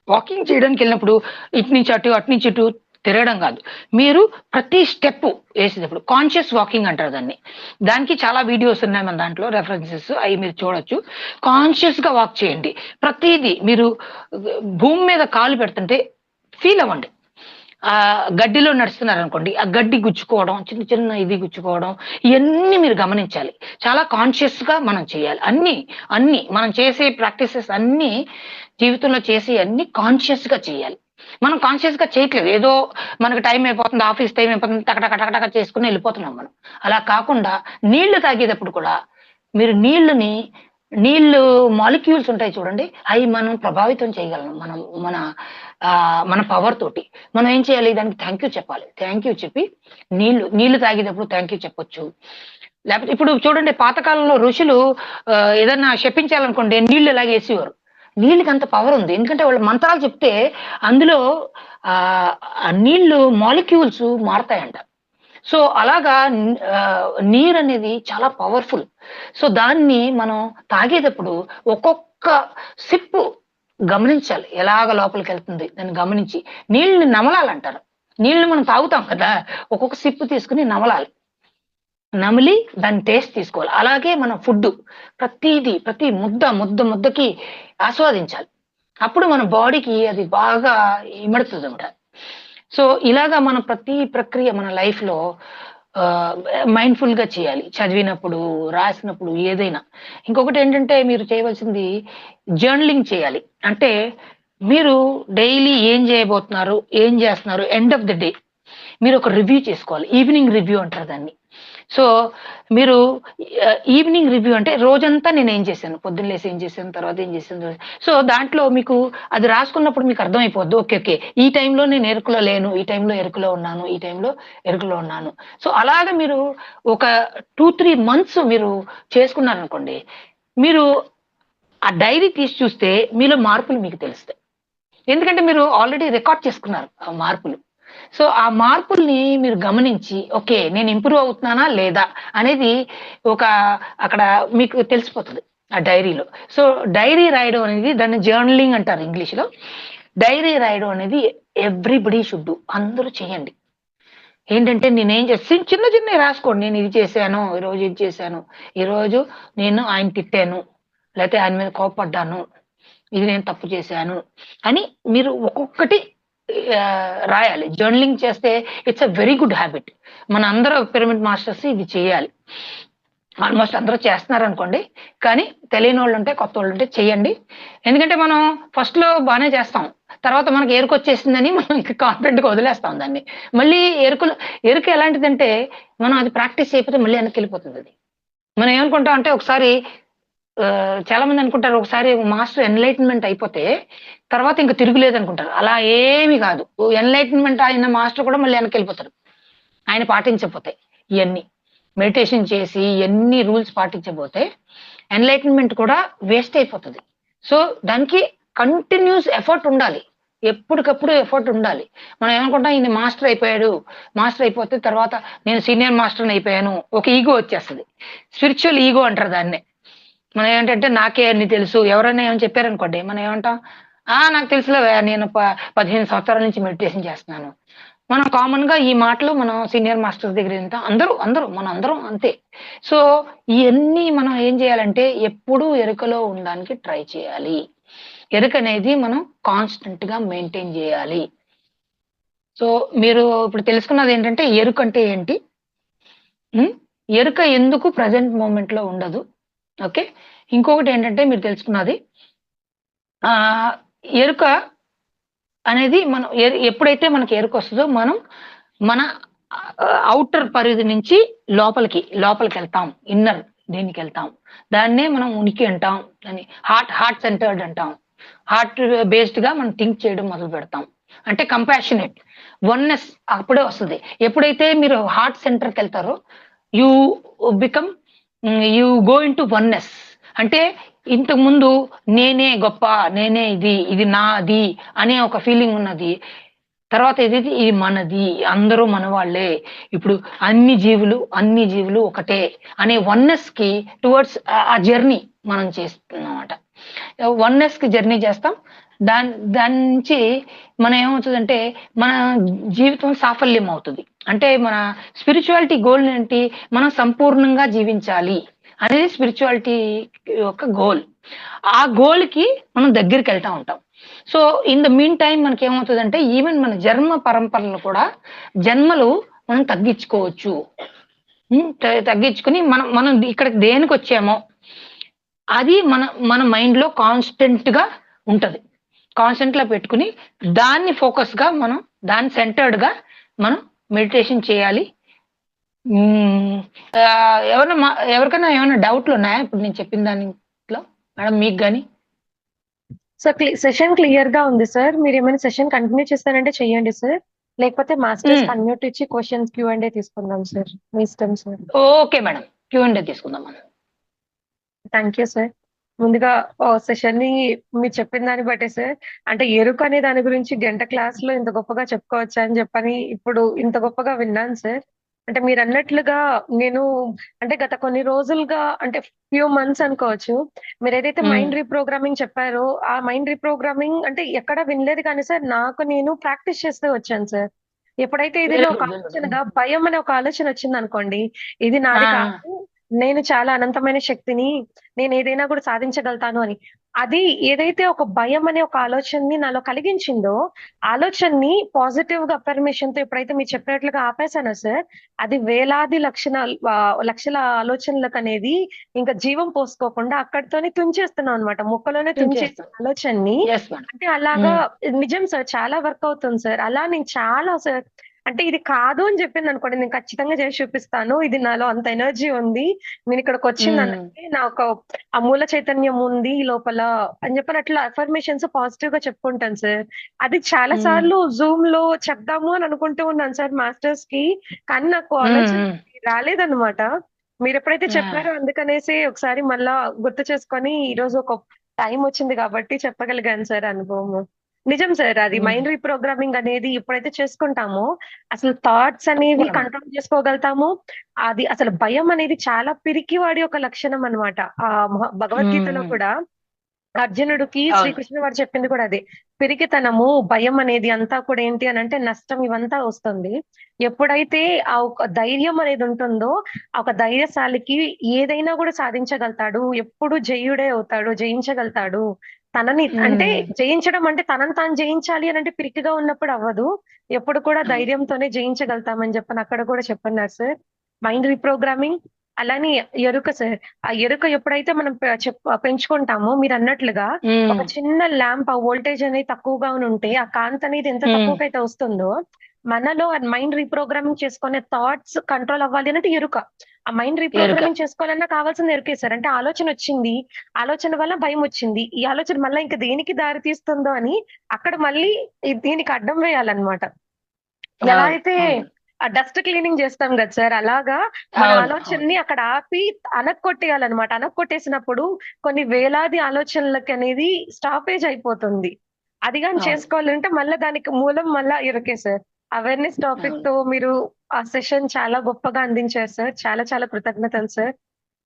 వాకింగ్ చేయడానికెళ్ళినప్పుడు ఇటు నుంచి అటు, అటు నుంచి ఇటు తిరగడం కాదు. మీరు ప్రతి స్టెప్పు ఏసేటప్పుడు కాన్షియస్ వాకింగ్ అంటారు దాన్ని. దానికి చాలా వీడియోస్ ఉన్నాయి మన దాంట్లో రెఫరెన్సెస్ అయి మీరు చూడొచ్చు. కాన్షియస్‌గా వాక్ చేయండి. ప్రతీదీ మీరు భూమి మీద కాలు పెడుతుంటే ఫీల్ అవ్వండి. గడ్డిలో నడుస్తున్నారనుకోండి. ఆ గడ్డి గుచ్చుకోవడం, చిన్న చిన్న ఇది గుచ్చుకోవడం, ఇయన్నీ మీరు గమనించాలి. చాలా కాన్షియస్‌గా మనం చేయాలి. అన్నీ మనం చేసే ప్రాక్టీసెస్ అన్నీ జీవితంలో చేసేయన్నీ కాన్షియస్‌గా చేయాలి. మనం కాన్షియస్‌గా చేయట్లేదు. ఏదో మనకు టైం అయిపోతుంది, ఆఫీస్ టైం అయిపోతుంది, టక టక టక టక చేసుకొని ఎళ్ళిపోతున్నాం మనం. అలా కాకుండా నీళ్లు తాగేటప్పుడు కూడా మీరు నీళ్ళు మాలిక్యూల్స్ ఉంటాయి చూడండి. అయి మనం ప్రభావితం చేయగలం. మన మన పవర్ తోటి. మనం ఏం చేయాలి? దానికి థాంక్ యూ చెప్పాలి. థాంక్ యూ చెప్పి నీళ్లు తాగేటప్పుడు థాంక్ యూ చెప్పొచ్చు. లేపోతే ఇప్పుడు చూడండి పాతకాలంలో ఋషులు ఏదన్నా శపించాలనుకోండి నీళ్లు ఇలాగేసేవారు. నీళ్ళకి అంత పవర్ ఉంది. ఎందుకంటే వాళ్ళు మంత్రాలు చెప్తే అందులో ఆ నీళ్ళు మాలిక్యూల్స్ మారతాయంట. సో, అలాగా నీరనేది చాలా పవర్‌ఫుల్. సో, దాన్ని మనం తాగేటప్పుడు ఒక్కొక్క సిప్పు గమనించాలి. ఎలాగ లోపలికెళ్తుంది దాన్ని గమనించి. నీళ్ళని నమలాలంటారు. నీళ్లు మనం తాగుతాం కదా! ఒక్కొక్క సిప్పు తీసుకొని నమలాలి. నమిలి దాని టేస్ట్ తీసుకోవాలి. అలాగే మన ఫుడ్డు ప్రతి ముద్దకి ఆస్వాదించాలి. అప్పుడు మన బాడీకి అది బాగా ఇమడుతదనమాట. సో, ఇలాగా మనం ప్రతి ప్రక్రియ మన లైఫ్‌లో ఆహ్, మైండ్‌ఫుల్‌గా చేయాలి. చదివినప్పుడు, రాసినప్పుడు ఏదైనా. ఇంకొకటేంటంటే మీరు చేయవలసింది జర్నలింగ్ చేయాలి. అంటే మీరు డైలీ ఏం చేయబోతున్నారు? ఏం చేస్తున్నారు? ఎండ్ ఆఫ్ ది డే మీరొక రివ్యూ చేసుకోవాలి. ఈవినింగ్ రివ్యూ అంటారు దాన్ని. సో, మీరు ఈవినింగ్ రివ్యూ అంటే రోజంతా నేనేం చేశాను? పొద్దున్న లేసి ఏం చేశాను? తర్వాత ఏం చేశాను? సో, దాంట్లో మీకు అది రాసుకున్నప్పుడు మీకు అర్థమైపోద్ది. ఓకే. ఓకే. ఈ టైంలో నేను ఎరుకలో లేను. ఈ టైంలో ఎరుకలో ఉన్నాను. ఈ టైంలో ఎరుకలో ఉన్నాను. సో, అలాగా మీరు ఒక 2, 3 మంత్స్ మీరు చేసుకున్నారనుకోండి. మీరు ఆ డైరీ తీసి చూస్తే మీలో మార్పులు మీకు తెలుస్తాయి. ఎందుకంటే మీరు ఆల్రెడీ రికార్డ్ చేసుకున్నారు ఆ మార్పులు. సో, ఆ మార్పుల్ని మీరు గమనించి ఓకే. నేను ఇంప్రూవ్ అవుతున్నానా? లేదా? అనేది ఒక అక్కడ మీకు తెలిసిపోతది. ఆ డైరీలో. సో, డైరీ రాయడం అనేది దాన్ని జర్నలింగ్ అంటారు ఇంగ్లీష్‌లో. డైరీ రాయడం అనేది ఎవ్రీబడీ షుడ్ డు. అందరూ చేయండి. ఏంటంటే నేనేం చిన్న చిన్నయి రాసుకోండి. నేను ఇది చేశాను. ఈరోజు ఇది చేశాను. ఈరోజు నేను ఆయన తిట్టాను. లేతే ఆయన మీద కోప్పడ్డాను. ఇది నేను తప్పు చేశాను. అని మీరు ఒక్కొక్కటి రాయాలి. జర్నలింగ్ చేస్తే it's a very good habit. మనందరూ పిరమిడ్ మాస్టర్స్ ఇది చేయాలి. ఆల్‌మోస్ట్ అందరూ చేస్తున్నారనుకోండి. కానీ తెలియనోళ్ళుంటే, కొత్తోళ్ళుంటే చెయ్యండి. ఎందుకంటే మనం ఫస్ట్‌లో బానే చేస్తాం. తర్వాత మనకి ఎరుకొచ్చేసిందని మనం ఇంక కాన్ఫిడెంట్‌గా వదిలేస్తాం దాన్ని. మళ్ళీ ఎరుక ఎలాంటిదంటే మనం అది ప్రాక్టీస్ చేయకపోతే మళ్ళీ వెనక్కెళ్ళిపోతదది. మనం ఏమనుకుంటాం అంటే ఒకసారి చాలా మంది అనుకుంటారు ఒకసారి మాస్టర్ ఎన్‌లైటన్‌మెంట్ అయిపోతే తర్వాత ఇంక తిరుగులేదనుకుంటారు. అలా ఏమి కాదు. ఎన్‌లైటన్‌మెంట్ అయిన మాస్టర్ కూడా మళ్ళీ వెనక్కెళ్ళిపోతారు. ఆయన పాటించకపోతే ఇయన్నీ. మెడిటేషన్ చేసి ఎన్ని రూల్స్ పాటించబోతే ఎన్‌లైటన్‌మెంట్ కూడా వేస్ట్ అయిపోతది. సో, దానికి కంటిన్యూస్ ఎఫర్ట్ ఉండాలి. ఎప్పటికప్పుడు ఎఫర్ట్ ఉండాలి. మనం ఏమనుకుంటాం ఈయన మాస్టర్ అయిపోయాడు. మాస్టర్ అయిపోతే తర్వాత నేను సీనియర్ మాస్టర్‌ని అయిపోయాను. ఒక ఈగో వచ్చేస్తది. స్పిరిచ్యువల్ ఈగో అంటారు దాన్నే. మనం ఏంటంటే నాకే అన్ని తెలుసు. ఎవరైనా ఏమైనా చెప్పారనుకోండి మనం ఏమంటాం? నాకు తెలుసులేవే నేను 15 సంవత్సరాల నుంచి మెడిటేషన్ చేస్తున్నాను. మనం కామన్‌గా ఈ మాటలు మనం సీనియర్ మాస్టర్స్ దగ్గర వింటాం. అందరూ మనందరం అంతే. సో, ఇయన్నీ మనం ఏం చేయాలంటే ఎప్పుడూ ఎరుకలో ఉండడానికి ట్రై చేయాలి. ఎరుకనేది మనం కాన్స్టెంట్‌గా మెయింటైన్ జేయాలి. సో, మీరు ఇప్పుడు తెలుసుకున్నదేంటంటే ఎరుకంటే ఏంటి? హ్మ్. ఎరుక ఎందుకు ప్రెజెంట్ మొమెంట్‌లో ఉండదు. ఓకే. ఇంకొకటేంటంటే మీరు తెలుసుకున్నది ఆహ్, ఎరుక అనేది మనం ఎప్పుడైతే మనకి ఎరుకొస్తదో మనం మన ఔటర్ పరిధి నుంచి లోపలికెళ్తాం. ఇన్నర్ దీనికెళ్తాం. దాన్నే మనం ఉనికి అంటాం. దాన్ని హార్ట్ సెంటర్డ్ అంటాం. హార్ట్ బేస్డ్‌గా మనం థింక్ చేయడం మొదలుపెడతాం. అంటే కంపాషనేట్, వన్నెస్ అప్పుడే వస్తది. ఎప్పుడైతే మీరు హార్ట్ సెంటర్‌కెళ్తారో you become you go into oneness. అంటే ఇంతకుముందు నేనే గొప్ప, నేనే ఇది నాది అనే ఒక ఫీలింగ్ ఉన్నది. తర్వాత ఏదైతే ఇది మనది, అందరూ మనవాళ్ళే. ఇప్పుడు అన్ని జీవులు ఒకటే అనే వన్నెస్‌కి టువర్డ్స్ ఆ జర్నీ మనం చేస్తున్నామన్నమాట. వన్నెస్‌కి జర్నీ చేస్తాం. దాని నుంచి మనం ఏమవుతదంటే మన జీవితం సాఫల్యం అవుతది. అంటే మన స్పిరిచువాలిటీ గోల్ ఏంటి? మనం సంపూర్ణంగా జీవించాలి అనేది స్పిరిచువాలిటీ యొక్క గోల్. ఆ గోల్‌కి మనం దగ్గరికెళ్తా ఉంటాం. So, in the mean time మనకేమవుతదంటే ఈవెన్ మన పరంపరలు కూడా జన్మలు మనం తగ్గించుకోవచ్చు. తగ్గించుకొని మనం మనం ఇక్కడికి దేనికొచ్చామో అది మన మైండ్‌లో కాన్స్టెంట్‌గా ఉంటది. కాన్స్టెంట్‌లో పెట్టుకొని దాన్ని ఫోకస్‌గా మనం దాన్ని సెంటర్డ్‌గా మనం మెడిటేషన్ చేయాలి. హ్మ్. ఎవరికైనా ఏమైనా డౌట్‌లున్నాయా? ఇప్పుడు నేను చెప్పిన దాంట్లో మేడం మీకు గాని? సో, సెషన్ క్లియర్‌గా ఉంది సార్. మీరేమైనా సెషన్ కంటిన్యూ చేస్తారంటే చేయండి సార్. లేకపోతే మాస్టర్స్‌కి హ్మ్. అన్‌మ్యూట్ ఇచ్చి క్వెషన్స్ క్యూ&ఏ తీసుకుందాం సార్. మీ ఇష్టం సార్. Okay madam. క్యూ&ఏ తీసుకుందాం మనం. Thank you sir. ముందుగా సెషన్‌ని మీరు చెప్పిన దాన్ని బట్టే సార్, అంటే ఎరుక అనే దాని గురించి గంట క్లాస్‌లో ఇంత గొప్పగా చెప్పుకోవచ్చా అని చెప్పని ఇప్పుడు ఇంత గొప్పగా విన్నాను సార్. అంటే మీరన్నట్లుగా నేను అంటే గత కొన్ని రోజులుగా అంటే ఫ్యూ మంత్స్ అనుకోవచ్చు. మీరేదైతే హ్మ్. మైండ్ రీప్రోగ్రామింగ్ చెప్పారో, ఆ మైండ్ రీప్రోగ్రామింగ్ అంటే ఎక్కడ వినలేదు కానీ సార్, నాకు నేను ప్రాక్టీస్ చేస్తూ వచ్చాను సార్. ఎప్పుడైతే వెరీ ఏదైనా ఒక గుడ్. Very good. ఆలోచనగా భయం అనే ఒక ఆలోచన వచ్చిందనుకోండి, ఇది ఆ! నాది కాదు. నేను చాలా అనంతమైన శక్తిని. నేనేదైనా కూడా సాధించగలుగుతాను అని. అది ఏదైతే ఒక భయం అనే ఒక ఆలోచనని నాలో కలిగించిందో, ఆలోచనని పాజిటివ్‌గా అఫర్మేషన్‌తో ఎప్పుడైతే మీరు చెప్పినట్లుగా ఆపేసానో సార్, అది వేలాది లక్షల ఆలోచనలకనేది ఇంకా జీవం పోసుకోకుండా అక్కడితోనే తుంచేస్తున్నాం అన్నమాట. ముక్కలోనే తుంచేసిన తుంచేస్తాం. ఆలోచనని యెస్ మేడం. అంటే అలాగా హ్మ్. నిజం సార్. చాలా వర్క్ అవుతుంది సార్. అలా నేను చాలా సార్ అంటే ఇది కాదు అని చెప్పిందనుకోండి, నేను ఖచ్చితంగా చేసి చూపిస్తాను. ఇది నాలో అంత ఎనర్జీ ఉంది. హ్మ్. నేనిక్కడికొచ్చిందనంటే నాకు అమూల చైతన్యం ఉంది లోపల అని చెప్పని అట్లా అఫర్మేషన్స్ పాజిటివ్‌గా చెప్పుకుంటాను సార్. అది చాలా హ్మ్. సార్లు జూమ్‌లో చెప్దాము అని అనుకుంటూ ఉన్నాను సార్ మాస్టర్స్‌కి. కానీ నాకు హ్మ్. ఆలోచన హ్మ్. రాలేదన్నమాట. మీరెప్పుడైతే యాహ్! చెప్పారో అందుకనేసి ఒకసారి మళ్ళా గుర్తు చేసుకొని ఈరోజు ఒక టైం వచ్చింది కాబట్టి చెప్పగలిగాను సార్ అనుభవము. నిజం సార్. అది హ్మ్. మైండ్ రీప్రోగ్రామింగ్ అనేది ఎప్పుడైతే చేసుకుంటామో, అసలు థాట్స్ అనేవి తప్పకుండా మేడం. కంట్రోల్ చేసుకోగలుగుతాము. అది అసలు భయం అనేది చాలా పిరికివాడి యొక్క లక్షణం అన్నమాట. హ్మ్. భగవద్గీతలో హ్మ్. కూడా అర్జునుడికి అవును. శ్రీకృష్ణుడు వారు చెప్పింది కూడా అదే. పిరికితనము, భయం అనేది అంతా కూడా ఏంటి అనంటే నష్టం ఇవంతా వస్తుంది. ఎప్పుడైతే ఆ ఒక ధైర్యం అనేది ఉంటుందో, ఆ ఒక ధైర్యశాలికి ఏదైనా కూడా సాధించగలుగుతాడు. ఎప్పుడు జయుడే అవుతాడు. జయించగలుగుతాడు. తనని అంటే హ్మ్. జయించడం అంటే తనని తాను జయించాలి అనంటే పిరికిగా ఉన్నప్పుడు అవ్వదు. ఎప్పుడు కూడా అవును. ధైర్యంతోనే జయించగలుగుతామని చెప్పని అక్కడ కూడా చెప్పన్నారు సార్. మైండ్ రీప్రోగ్రామింగ్ అలానే ఎరుక సార్. ఆ ఎరుక ఎప్పుడైతే మనం పెంచుకుంటామో మీరన్నట్లుగా ఒక హ్మ్. చిన్న ల్యాంప్ ఆ వోల్టేజ్ అనేది తక్కువగానుంటే, ఆ కాంతి అనేది ఎంత హ్మ్. తక్కువకైతే వస్తుందో, మనలో ఆ మైండ్ రీప్రోగ్రామింగ్ చేసుకునే థాట్స్ కంట్రోల్ అవ్వాలి అనంటే ఎరుక. ఆ మైండ్ ఎరుక. రీప్రోగ్రామింగ్ చేసుకోవాలన్నా కావాల్సింది ఎరుకే సార్. అంటే ఆలోచనొచ్చింది. ఆలోచన వల్ల భయమొచ్చింది. ఈ ఆలోచన మళ్ళా ఇంక దేనికి దారి తీస్తుందో అని అక్కడ మళ్ళీ దీనికి అడ్డం వేయాలన్నమాట. ఎలా అవును. అయితే అవును. ఆ డస్ట్ క్లీనింగ్ చేస్తాం కదా సార్, అలాగా మన అవును. అవును. ఆలోచనని అక్కడ ఆపి అనక్కొట్టేయాలన్నమాట. అనక్కొట్టేసినప్పుడు కొన్ని వేలాది ఆలోచనలకి అనేది స్టాపేజ్ అయిపోతుంది. అది గాని అవును. చేసుకోవాలంటే మళ్ళా దానికి మూలం మళ్ళా ఇరుకే సార్. అవేర్‌నెస్ టాపిక్ అవును. తో మీరు ఆ సెషన్ చాలా గొప్పగా అందించారు సార్. చాలా చాలా కృతజ్ఞతలు సార్.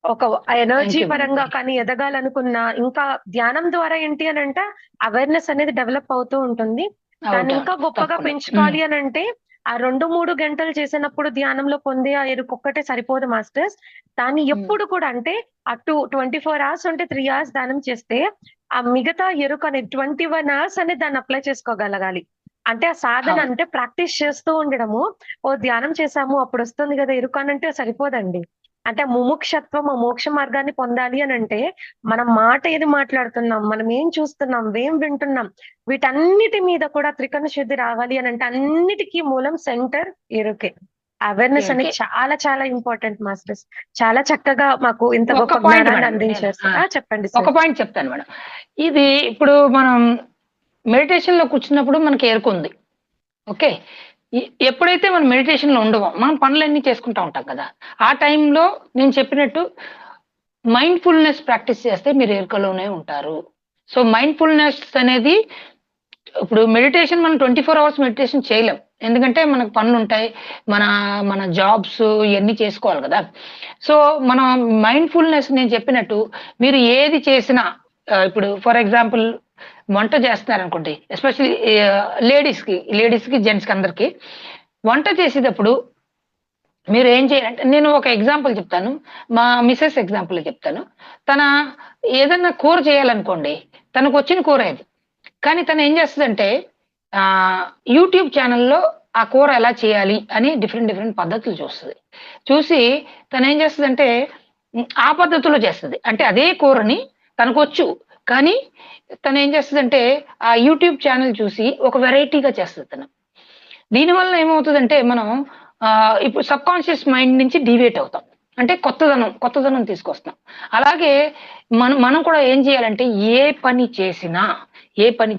ఒక ఎనర్జీ థాంక్ యూ మేడం. పరంగా థాంక్ యూ. కానీ ఎదగాలనుకున్నా, ఇంకా ధ్యానం ద్వారా ఏంటి అనంటే అవేర్‌నెస్ అనేది డెవలప్ అవుతూ ఉంటుంది. దాన్ని అవుతా ఇంకా ఉంటది. గొప్పగా తప్పకుండా. పెంచుకోవాలి అనంటే ఆ 2, 3 గంటలు చేసినప్పుడు ధ్యానంలో పొందే ఆ ఎరుకొక్కటే సరిపోదు మాస్టర్స్. దాన్ని హ్మ్. ఎప్పుడు కూడా అంటే అటు 24 అవర్స్ ఉంటే 3 అవర్స్ ధ్యానం చేస్తే, ఆ మిగతా ఎరుకనేది 21 అవర్స్ అనేది దాన్ని అప్లై చేసుకోగలగాలి. అంటే ఆ సాధన అవును. అంటే ప్రాక్టీస్ చేస్తూ ఉండడము. ధ్యానం చేసాము అప్పుడొస్తుంది గదా ఎరుక అనంటే సరిపోదండి. అంటే ముముక్షత్వం, ఆ మోక్ష మార్గాన్ని పొందాలి అనంటే, మనం మాట ఏది మాట్లాడుతున్నాం, మనం ఏం చూస్తున్నాం, ఏం వింటున్నాం, వీటన్నిటి మీద కూడా త్రికరణ శుద్ధి రావాలి అనంటే అన్నిటికి మూలం సెంటర్ ఎరుకే. అవేర్‌నెస్ అనేది ఎరుకే. చాలా చాలా ఇంపార్టెంట్ మాస్టర్స్. చాలా చక్కగా మాకు ఇంత ఒక్క గొప్ప పాయింట్ జ్ఞానాన్ని మేడం. అందించారు సార్. చెప్పండి ఒక సార్. పాయింట్ చెప్తాను మేడం. ఇది ఇప్పుడు మనం మెడిటేషన్‌లో కూర్చున్నప్పుడు మనకి ఎరుకుంది. ఓకే. ఎ ఎప్పుడైతే మనం మెడిటేషన్‌లో ఉండమో, మనం పనులన్నీ చేసుకుంటా ఉంటాం కదా! ఆ టైంలో నేను చెప్పినట్టు మైండ్‌ఫుల్‌నెస్ ప్రాక్టీస్ చేస్తే మీరు ఎరుకలోనే ఉంటారు. సో, మైండ్‌ఫుల్‌నెస్ అనేది ఇప్పుడు మెడిటేషన్ మనం 24 అవర్స్ మెడిటేషన్ చేయలేం. ఎందుకంటే మనకు పనులుంటాయి. మన మన జాబ్స్ ఇయన్నీ చేసుకోవాలి గదా! సో, మనం మైండ్‌ఫుల్‌నెస్ నేను చెప్పినట్టు మీరు ఏది చేసినా ఇప్పుడు ఫర్ ఎగ్జాంపుల్ వంట చేస్తున్నారనుకోండి. ఎస్పెషల్లీ లేడీస్‌కి, జెంట్స్‌కి అందరికి. వంట చేసేటప్పుడు మీరేం చేయాలంటే నేను ఒక ఎగ్జాంపుల్ చెప్తాను. మా మిసెస్ ఎగ్జాంపులే చెప్తాను. తన ఏదన్నా కూర చేయాలనుకోండి. తనకొచ్చిన కూరే అది. కానీ తనేం చేస్తదంటే ఆహ్, యూట్యూబ్ ఛానెల్‌లో ఆ కూర ఎలా చేయాలి అని డిఫరెంట్ డిఫరెంట్ పద్ధతులు చూస్తది. చూసి తనేం చేస్తదంటే ఆ పద్ధతిలో చేస్తది. అంటే అదే కూరని తనకొచ్చు. కానీ తనేం చేస్తదంటే ఆ యూట్యూబ్ ఛానెల్ చూసి ఒక వెరైటీగా చేస్తది తను. దీనివల్ల ఏమవుతదంటే మనం ఇప్పుడు సబ్‌కాన్షియస్ మైండ్ నుంచి డీవియేట్ అవుతాం. అంటే కొత్తదనం తీసుకొస్తాం. అలాగే మనం మనం కూడా ఏం చేయాలంటే ఏ పని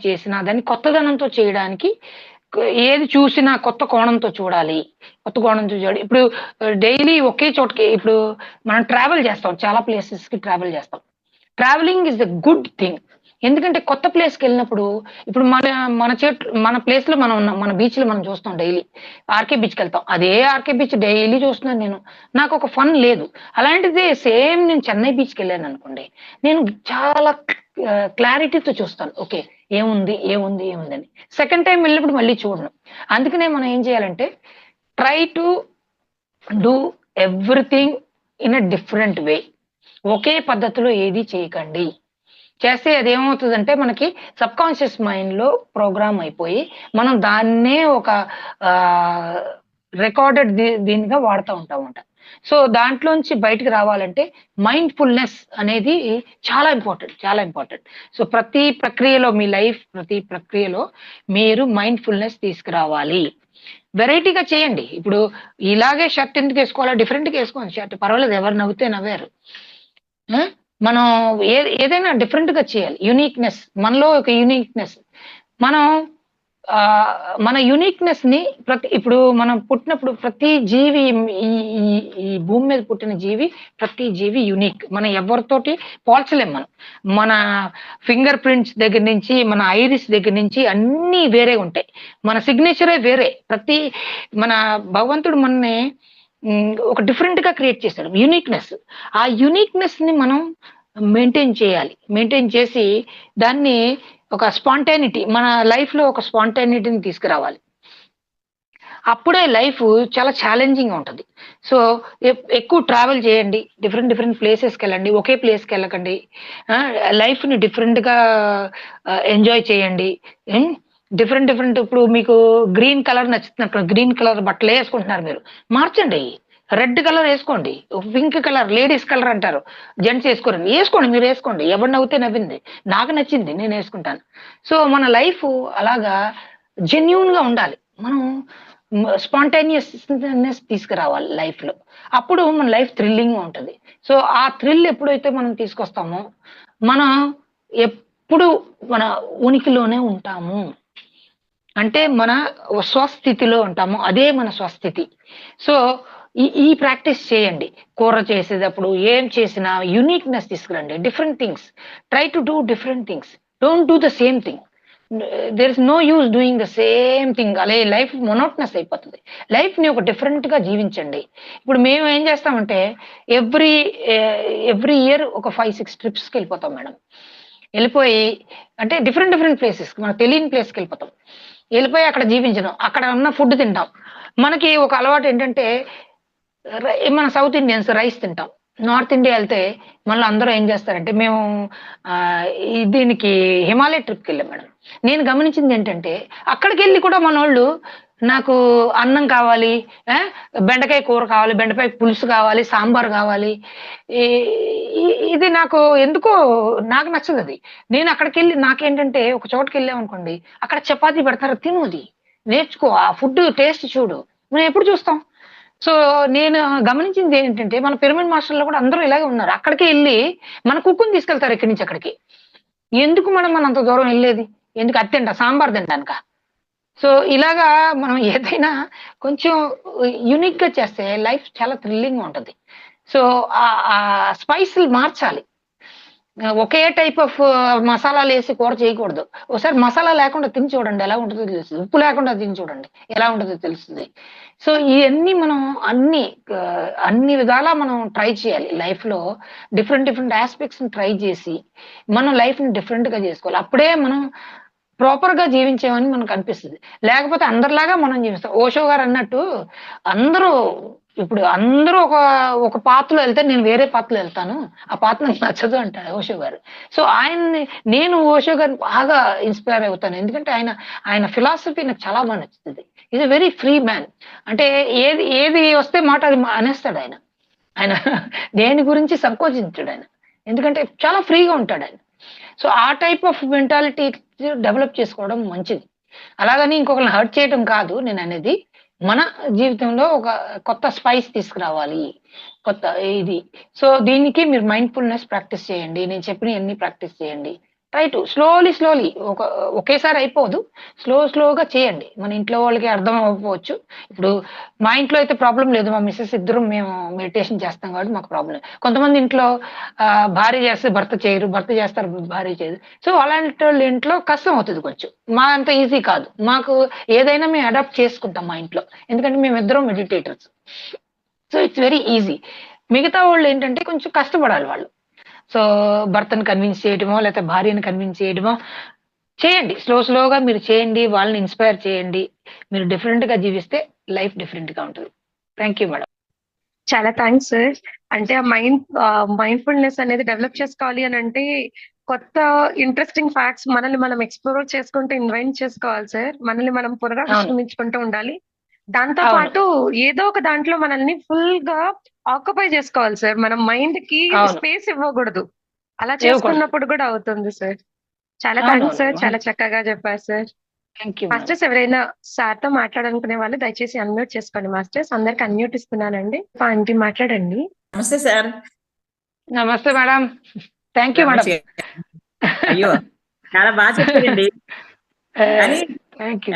చేసినా దాన్ని కొత్తదనంతో చేయడానికి ఏది చూసినా కొత్త కోణంతో చూడాలి. కొత్త కోణంతో చూడాలి. ఇప్పుడు డైలీ ఒకే చోటకి ఇప్పుడు మనం ట్రావెల్ చేస్తాం. చాలా ప్లేసెస్‌కి ట్రావెల్ చేస్తాం. Travelling is a good thing. ఎందుకంటే కొత్త ప్లేస్‌కెళ్ళినప్పుడు ఇప్పుడు మన ప్లేస్‌లో మనం ఉన్నాం. మన బీచ్‌లో మనం చూస్తాం డైలీ. ఆర్‌కే బీచ్‌కెళ్తాం. అదే ఆర్‌కే బీచ్ డైలీ చూస్తున్నాను నేను. నాకొక ఫన్ లేదు. అలాంటిదే సేమ్ నేను చెన్నై బీచ్‌కెళ్ళాననుకోండి. నేను చాలా క్లారిటీతో చూస్తాను. ఓకే. ఏముందని. సెకండ్ టైమ్ వెళ్ళినప్పుడు మళ్ళీ చూడను. అందుకనే మనం ఏం చేయాలంటే try to do everything in a different way. ఒకే పద్ధతిలో ఏది చేయకండి. చేస్తే అదేమవుతదంటే మనకి సబ్‌కాన్షియస్ మైండ్‌లో ప్రోగ్రామ్ అయిపోయి, మనం దాన్నే ఒక ఆహ్, రికార్డెడ్ దీనిగా వాడుతా ఉంటామన్నమాట. సో, దాంట్లోంచి బయటికి రావాలంటే మైండ్‌ఫుల్‌నెస్ అనేది చాలా ఇంపార్టెంట్. చాలా ఇంపార్టెంట్. సో, ప్రతి ప్రక్రియలో మీరు మైండ్‌ఫుల్‌నెస్ తీసుకురావాలి. వెరైటీగా చేయండి. ఇప్పుడు ఇలాగే షర్ట్ ఎందుకేసుకోవాలా? డిఫరెంట్‌గా ఏసుకోండి షర్ట్. పర్వాలేదు ఎవరు నవ్వితే నవ్వారు. ఆ! మనం ఏదైనా డిఫరెంట్‌గా చేయాలి. మనలో ఒక యూనిక్‌నెస్. మనం ఆహ్, మన యూనిక్‌నెస్‌ని ఇప్పుడు మనం పుట్టినప్పుడు ప్రతి జీవి ఈ ఈ ఈ భూమి మీద పుట్టిన ప్రతి జీవి యూనిక్. మనం ఎవరితోటి పోల్చలేం మనం. మన ఫింగర్ ప్రింట్స్ దగ్గర నుంచి, మన ఐరిస్ దగ్గర నుంచి అన్నీ వేరే ఉంటాయి. మన సిగ్నేచరే వేరే. మన భగవంతుడు మనని ఒక డిఫరెంట్‌గా క్రియేట్ చేసాడు. యూనిక్‌నెస్. ఆ యూనిక్‌నెస్‌ని మనం మెయింటైన్ చేయాలి. మెయింటైన్ చేసి దాన్ని ఒక స్పాంటేనిటీ మన లైఫ్‌లో ఒక స్పాంటేనిటీని తీసుకురావాలి. అప్పుడే లైఫు చాలా ఛాలెంజింగ్‌గా ఉంటది. సో, ఎక్కువ ట్రావెల్ చేయండి. డిఫరెంట్ డిఫరెంట్ ప్లేసెస్‌కెళ్ళండి. ఒకే ప్లేస్‌కెళ్ళకండి. లైఫ్‌ని డిఫరెంట్‌గా ఎంజాయ్ చేయండి. హ్మ్. డిఫరెంట్ డిఫరెంట్ ఇప్పుడు మీకు గ్రీన్ కలర్ నచ్చుతున్నప్పుడు గ్రీన్ కలర్ బట్టలే యేసుకుంటున్నారు మీరు. మార్చండి. రెడ్ కలర్ యేసుకోండి. పింక్ కలర్ లేడీస్ కలర్ అంటారు. జెంట్స్ యేసుకోరండి. యేసుకోండి మీరేసుకోండి. ఎవడు నవ్వితే నవ్వింది. నాకు నచ్చింది నేనేసుకుంటాను. సో, మన లైఫు అలాగా జెన్యూన్‌గా ఉండాలి. మనం స్పాంటేనియస్‌నెస్ తీసుకురావాలి లైఫ్‌లో. అప్పుడు మన లైఫ్ థ్రిల్లింగ్‌గా ఉంటది. సో, ఆ థ్రిల్ ఎప్పుడైతే మనం తీసుకొస్తామో, మనం ఎప్పుడు మన ఉనికిలోనే ఉంటాము. అంటే మన స్వస్థితిలో ఉంటాము. అదే మన స్వస్థితి. సో, ఈ ప్రాక్టీస్ చేయండి. కూర చేసేటప్పుడు ఏం చేసినా యూనిక్‌నెస్ తీసుకురండి. Different things. Try to do different things. Don't do the same thing. There is no use doing the same thing. Life monotonous అయిపోతది. లైఫ్‌ని ఒక డిఫరెంట్‌గా జీవించండి. ఇప్పుడు మేము ఏం చేస్తామంటే ఎవ్రీ ఎవ్రీ ఇయర్ ఒక 5, 6 ట్రిప్స్‌కెళ్ళిపోతాం మేడం. ఎళ్ళిపోయి అంటే డిఫరెంట్ ప్లేసెస్‌కి మనకు తెలియని ప్లేస్‌కెళ్ళిపోతాం. ఎళ్ళిపోయి అక్కడ జీవించడం. అక్కడ ఉన్న ఫుడ్ తింటాం. మనకి ఒక అలవాటేంటంటే మన సౌత్ ఇండియన్స్ రైస్ తింటాం. నార్త్ ఇండియా ఎళ్తే మళ్ళా అందరూ ఏం చేస్తారంటే మేము దీనికి హిమాలయ ట్రిప్‌కెళ్ళాం మేడం. నేను గమనించిందేంటంటే అక్కడికెళ్ళి కూడా మనోళ్ళు నాకు అన్నం కావాలి, ఆహ్, బెండకాయ కూర కావాలి, బెండకాయ పులుసు కావాలి, సాంబార్ కావాలి. ఈ ఇ ఇది నాకు ఎందుకో నాకు నచ్చదది. నేను అక్కడికెళ్ళి నాకేంటంటే ఒక చోటుకెళ్ళామనుకోండి, అక్కడ చపాతీ పెడతారు తిను అది. నేర్చుకో. ఆ ఫుడ్ టేస్ట్ చూడు. మనం ఎప్పుడు చూస్తాం? సో, నేను గమనించిందేంటంటే, మన పిరమిడ్ మాస్టర్‌లో కూడా అందరూ ఇలాగే ఉన్నారు. అక్కడికే ఎళ్లి మన కుక్కుని తీసుకెళ్తారు ఇక్కడి నుంచి అక్కడికి. ఎందుకు మనం అంత దూరం ఎళ్ళేది? ఎందుకు అది తింటా సాంబార్ తినడానికా? సో, ఇలాగా మనం ఏదైనా కొంచెం యూనిక్‌గా చేస్తే లైఫ్ చాలా థ్రిల్లింగ్‌గా ఉంటది. సో, ఆ స్పైసులు మార్చాలి. ఒకే టైప్ ఆఫ్ మసాలాలేసి కూర చేయకూడదు. ఒకసారి మసాలా లేకుండా తిని చూడండి ఎలా ఉంటదో తెలుస్తది. ఉప్పు లేకుండా తిని చూడండి ఎలా ఉంటదో తెలుస్తది. సో, ఇయన్నీ మనం అన్ని అన్ని విధాలా మనం ట్రై చేయాలి. లైఫ్‌లో డిఫరెంట్ యాస్పెక్ట్స్‌ని ట్రై చేసి, మన లైఫ్‌ని డిఫరెంట్‌గా జేసుకోవాలి. అప్పుడే మనం ప్రాపర్‌గా జీవించామని మనకనిపిస్తది. లేకపోతే అందరిలాగా మనం జీవిస్తాం. ఓషో గారన్నట్టు అందరూ అందరూ ఒక పాత్రలో ఎళ్తే నేను వేరే పాత్రలో ఎళ్తాను. ఆ పాత్ర నాకు నచ్చదు అంటారు ఓషో గారు. సో, నేను ఓషో గారిని బాగా ఇన్‌స్పైర్ అవుతాను. ఎందుకంటే ఆయన ఫిలాసఫీ నాకు చాలా నచ్చుతది. Is a very free man. అంటే ఏది ఏది వస్తే మాట అది అనేస్తాడాయన. ఆయన దేని గురించి సంకోచించడాయన. ఎందుకంటే చాలా ఫ్రీగా ఉంటాడాయన. సో, ఆ టైప్ ఆఫ్ మెంటాలిటీ డెవలప్ చేసుకోవడం మంచిది. అలాగని ఇంకొకళ్ళని హర్ట్ చేయటం కాదు నేననేది. మన జీవితంలో ఒక కొత్త స్పైస్ తీసుకురావాలి. కొత్త ఇది. సో, దీనికి మీరు మైండ్‌ఫుల్‌నెస్ ప్రాక్టీస్ చేయండి. నేను చెప్పినయన్నీ ప్రాక్టీస్ చేయండి. ట్రై టు స్లోలీ ఒకేసారి అయిపోదు. స్లోగా చేయండి. మన ఇంట్లో వాళ్ళకి అర్థం అవ్వకపోవచ్చు. ఇప్పుడు మా ఇంట్లో అయితే ప్రాబ్లమ్ లేదు. మా మిసెస్ ఇద్దరం మేము మెడిటేషన్ చేస్తాం కాబట్టి మాకు ప్రాబ్లమ్ లేదు. కొంతమంది ఇంట్లో భార్య చేస్తే భర్త చేయరు. భర్త చేస్తారు భార్య చేయదు. సో, అలాంటోళ్ళ ఇంట్లో కష్టం అవుతది కొంచెం. మా అంత ఈజీ కాదు. మాకు ఏదైనా మేము అడాప్ట్ చేసుకుంటాం మా ఇంట్లో. ఎందుకంటే మేమిద్దరం meditators. So, it's very easy. మిగతా వాళ్ళేంటంటే కొంచెం కష్టపడాలి వాళ్ళు. సో, భర్తని కన్విన్స్ చేయడమో, లేతే భార్యని కన్విన్స్ చేయడమో చేయండి. స్లోగా మీరు చేయండి. వాళ్ళని ఇన్‌స్పైర్ చేయండి. మీరు డిఫరెంట్‌గా జీవిస్తే లైఫ్ డిఫరెంట్‌గా ఉంటది. Thank you madam. చాలా థాంక్స్ సార్. అంటే ఆ మైండ్‌ఫుల్‌నెస్ అనేది డెవలప్ చేసుకోవాలి అనంటే, కొత్త ఇంట్రెస్టింగ్ ఫ్యాక్ట్స్ మనల్ని మనం ఎక్స్‌ప్లోర్ చేసుకుంటూ ఇన్వెంట్ చేసుకోవాలి సార్. మనల్ని మనం అవును. పునరావిష్కరించుకుంటూ ఉండాలి. దాంతో అవును. పాటు ఏదో ఒక దాంట్లో మనల్ని ఫుల్‌గా ఆక్యుపై చేసుకోవాలి సార్. మనం మైండ్‌కి అవును. స్పేస్ ఇవ్వకూడదు. అలా ఇవ్వకూడదు. చేసుకున్నప్పుడు కూడా అవుతుంది సార్. చాలా థాంక్స్ అవునవును. సార్. చాలా చక్కగా చెప్పారు sir. Thank you madam. Masters ఎవరైనా సార్‌తో మాట్లాడాలనుకునే వాళ్ళు దయచేసి అన్‌మ్యూట్ చేసుకోండి మాస్టర్స్. అందరికి అన్‌మ్యూట్ ఇస్తున్నానండి. ఆంటీ మాట్లాడండి. నమస్తే సార్. నమస్తే మేడం. Thank you madam. నమస్తే. అయ్యో! చాలా బాగా చెప్పారండి. కానీ థాంక్ యూ.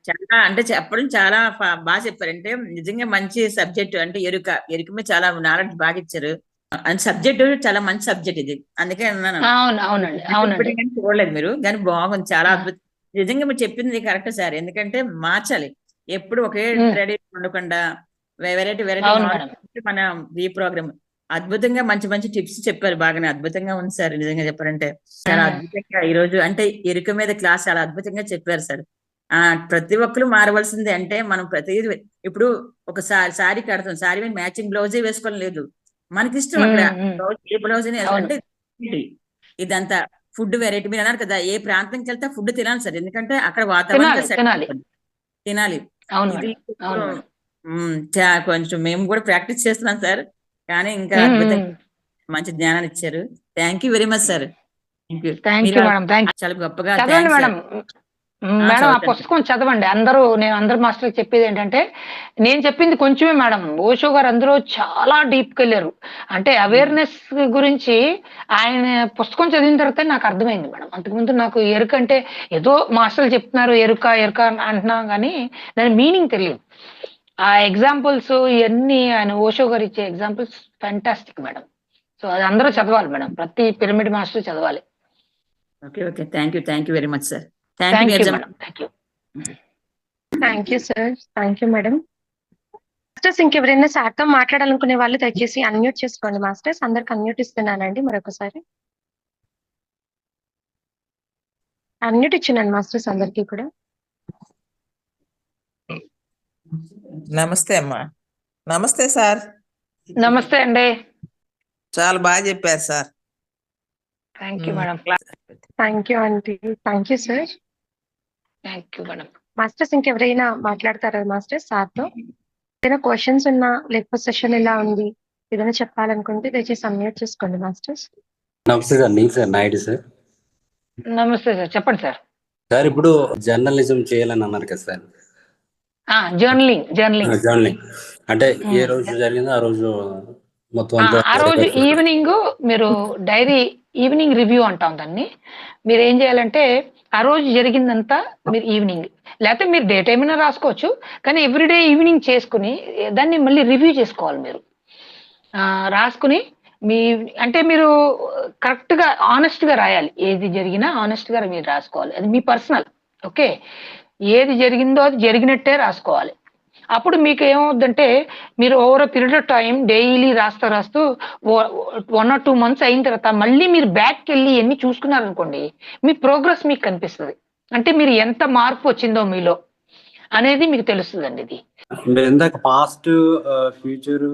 చాలా అంటే చెప్పడం చాలా బాగా చెప్పారు. అంటే నిజంగా మంచి సబ్జెక్ట్ అంటే ఎరుక మీద చాలా నాలెడ్జ్ బాగా ఇచ్చారు. అండ్ సబ్జెక్ట్ చాలా మంచి సబ్జెక్ట్ ఇది. అందుకే అన్నాను. అవునండి. ఇప్పుడు కానీ చూడలేదు మీరు. కానీ బాగుంది. చాలా ఆ! అద్భుతం. నిజంగా మీరు చెప్పింది కరెక్ట్ సార్. ఎందుకంటే మార్చాలి. ఎప్పుడు ఒకే హ్మ్. ట్రెడిషన్ ఉండకుండా వెరైటీ అవును మేడం. మన రీప్రోగ్రామ్ అద్భుతంగా మంచి టిప్స్ చెప్పారు. బాగానే అద్భుతంగా ఉంది సార్. నిజంగా చెప్పారంటే చాలా అద్భుతంగా ఈ రోజు అంటే ఎరుక మీద క్లాస్ చాలా అద్భుతంగా చెప్పారు సార్. ప్రతి ఒక్కరు మారవలసిందే. అంటే మనం ఇప్పుడు ఒక సారీ కడతాం. సారీ మీద మ్యాచింగ్ బ్లౌజే వేసుకోవడం లేదు. మనకిష్టం అక్కడ బ్లౌజ్ ఏ బ్లౌజ్ అవును. అంటే ఇదంతా ఫుడ్ వెరైటీ మీరు అన్నారు కదా, ఏ ప్రాంతంకి వెళ్తే ఫుడ్ తినాలి సార్. ఎందుకంటే అక్కడ వాతావరణం తినాలి. అవును ఇది మేడం. అవును మేడం. కొంచెం మేము కూడా ప్రాక్టీస్ చేస్తున్నాం సార్. కానీ ఇంకా అద్భుతంగా మంచి జ్ఞానాన్ని ఇచ్చారు. Thank you very much sir. Thank you. Thank మీరు యూ మేడం. Thank you. చాలా గొప్పగా చదవండి థ్యాంక్స్ మేడం. సార్. మేడం ఆ చదువుతాను. పుస్తకం చదవండి. నేను అందరు మాస్టర్‌కి చెప్పేది ఏంటంటే, నేను చెప్పింది కొంచెమే మేడం. ఓషో గారు అందులో చాలా డీప్‌కెళ్లారు. అంటే అవేర్‌నెస్ గురించి ఆయన పుస్తకం చదివిన తర్వాతే నాకు అర్థమైంది మేడం. అంతకుముందు నాకు ఎరుక అంటే ఏదో మాస్టర్‌లు చెప్తున్నారు ఎరుక, ఎరుక అంటున్నాం గానీ, దాని మీనింగ్ తెలీదు. ఆ ఎగ్జాంపుల్స్ ఇయన్నీ ఆయన ఓషో గారు ఇచ్చే ఎగ్జాంపుల్స్ ఫాంటాస్టిక్ మేడం. సో అది అందరూ చదవాలి మేడం. ప్రతి పిరమిడ్ మాస్టర్ చదవాలి. Okay. Thank you very much sir. Thank you thank you Neerajamma. Madam. Thank you. Thank you sir. Thank you madam. Masters ఇంకెవరైనా సార్తో మాట్లాడాలనుకునే వాళ్ళు దయచేసి అన్మ్యూట్ చేసుకోండి మాస్టర్స్. అందరికి అన్మ్యూట్ ఇస్తున్నానండి మరొకసారి. అన్మ్యూట్ ఇచ్చినాను మాస్టర్స్ అందరికీ కూడా. నమస్తే అమ్మా. నమస్తే సార్. నమస్తే అండి. చాలా బాగా చెప్పారు sir. Thank you madam. Thank you aunty. Thank you sir. Thank you madam. Masters ఇంకెవరైనా మాట్లాడతారా మాస్టర్స్ సార్తో? ఏదైనా క్వశ్చన్స్ ఉన్నా లేకపోతే సెషన్ ఎలా ఉంది ఏదైనా చెప్పాలనుకుంటే దయచేసి అన్మ్యూట్ చేసుకోండి మాస్టర్స్. నమస్తే సార్. నేను సార్ నాయుడు సార్. నమస్తే సార్. చెప్పండి సార్. సార్ ఇప్పుడు జర్నలిజం చేయాలని అన్నారు కదా సార్. జర్నలింగ్ జర్నలింగ్ అంటే ఏ రోజు జరిగిందో ఆ రోజు మొత్తం అంతా ఆ రోజు ఈవినింగ్ మీరు డైరీ ఈవినింగ్ రివ్యూ అంటాం దాన్ని. మీరు ఏం చేయాలంటే ఆ రోజు జరిగిందంతా మీరు ఈవినింగ్ లేకపోతే మీరు డే టైం అయినా రాసుకోవచ్చు, కానీ ఎవ్రీడే ఈవినింగ్ చేసుకుని దాన్ని మళ్ళీ రివ్యూ చేసుకోవాలి మీరు. రాసుకుని అంటే మీరు కరెక్ట్ గా ఆనెస్ట్ గా రాయాలి. ఏది జరిగినా ఆనెస్ట్ గా మీరు రాసుకోవాలి. అది మీ పర్సనల్. ఓకే, ఏది జరిగిందో అది జరిగినట్టే రాసుకోవాలి. అప్పుడు మీకు ఏమవుద్దంటే మీరు over period of time daily రాస్తూ 1 or 2 months అయిన తర్వాత మళ్ళీ మీరు బ్యాక్కి వెళ్ళి ఎన్ని చూసుకున్నారనుకోండి, మీ ప్రోగ్రెస్ మీకు కనిపిస్తుంది. అంటే మీరు ఎంత మార్పు వచ్చిందో మీలో అనేది మీకు తెలుస్తుందండి. ఇది మీరు ఇందాక past future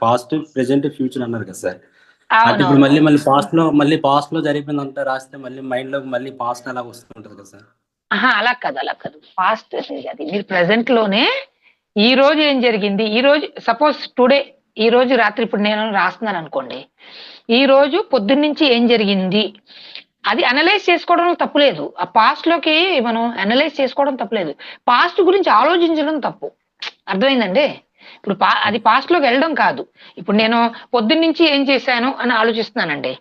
past present future అన్నారు కదా సార్. అంటే ఇప్పుడు మళ్ళీ పాస్ట్ లో జరిగిపోయిందంటే రాస్తే మళ్ళీ మైండ్ లో మళ్ళీ పాస్ట్ అలా వస్తుంటది కదా సార్. అలా కాదు. పాస్ట్ అది మీరు ప్రెసెంట్ లోనే ఈ రోజు ఏం జరిగింది, ఈ రోజు సపోజ్ టుడే ఈ రోజు రాత్రి ఇప్పుడు నేను రాస్తున్నాను అనుకోండి, ఈ రోజు పొద్దున్నుంచి ఏం జరిగింది అది అనలైజ్ చేసుకోవడం తప్పులేదు. ఆ పాస్ట్ లోకి మనం అనలైజ్ చేసుకోవడం తప్పులేదు. పాస్ట్ గురించి ఆలోచించడం తప్పు. అర్థమైందండి? ఇప్పుడు అది పాస్ట్ లోకి వెళ్ళడం కాదు. ఇప్పుడు నేను పొద్దున్నుంచి ఏం చేశాను అని ఆలోచిస్తున్నానండి.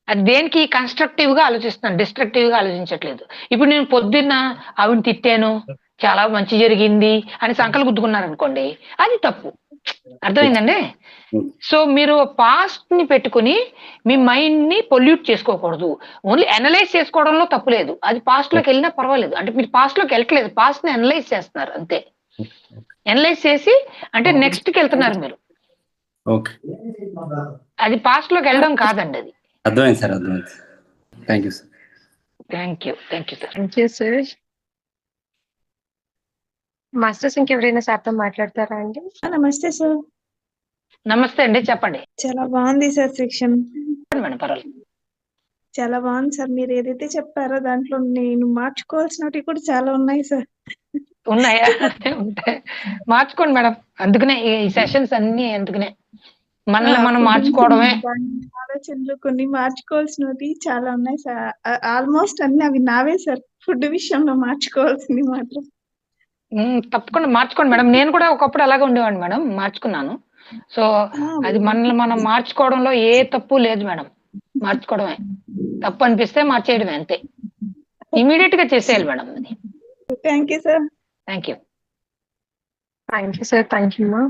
అది దేనికి కన్స్ట్రక్టివ్ గా ఆలోచిస్తున్నాను, డిస్ట్రక్టివ్ గా ఆలోచించట్లేదు. ఇప్పుడు నేను పొద్దున్న ఆవిడ తిట్టాను, చాలా మంచి జరిగింది అని సంకలు గుద్దుకున్నారు అనుకోండి, అది తప్పు. అర్థమైందండి? సో మీరు పాస్ట్ ని పెట్టుకుని మీ మైండ్ ని పొల్యూట్ చేసుకోకూడదు. ఓన్లీ అనలైజ్ చేసుకోవడంలో తప్పు లేదు. అది పాస్ట్ లోకి వెళ్ళినా పర్వాలేదు. అంటే మీరు పాస్ట్ లోకి వెళ్ళట్లేదు, పాస్ట్ ని అనలైజ్ చేస్తున్నారు అంతే. అనలైజ్ చేసి అంటే నెక్స్ట్ కి వెళ్తున్నారు మీరు. అది పాస్ట్ లోకి వెళ్ళడం కాదండి. అది అర్థమైంది సార్. అర్థమైంది. Thank you sir. Thank you sir. Thank you sir. Masters ఇంకెవరైనా సార్తో మాట్లాడతారా అండి? నమస్తే సార్. నమస్తే అండి, చెప్పండి. చాలా బాగుంది సార్ సెక్షన్. మేడం పర్వాలేదు. చాలా బాగుంది సార్. మీరు ఏదైతే చెప్పారో దాంట్లో నేను మార్చుకోవాల్సినవి కూడా చాలా ఉన్నాయి సార్. ఉన్నాయా? ఉంటాయి, మార్చుకోండి మేడం. అందుకనే ఈ సెషన్స్ అన్ని అందుకనే మనల్ని మనం మార్చుకోవడమే. ఆలోచనలు కొన్ని మార్చుకోవాల్సినవి చాలా ఉన్నాయి సార్. ఆల్మోస్ట్ అన్ని అవి నావే సార్. ఫుడ్ విషయంలో మార్చుకోవాల్సింది మాత్రం. తప్పకుండా మార్చుకోండి మేడం. నేను కూడా ఒకప్పుడు అలాగే ఉండేవాడిని మేడం, మార్చుకున్నాను. సో అది మనల్ని మనం మార్చుకోవడంలో ఏ తప్పు లేదు మేడం. మార్చుకోవడమే. తప్పు అనిపిస్తే మార్చేయడమే అంతే. ఇమీడియట్ గా చేసేయాలి మేడం. అది thank you sir. Thank you. Thank you sir. Thank you మా.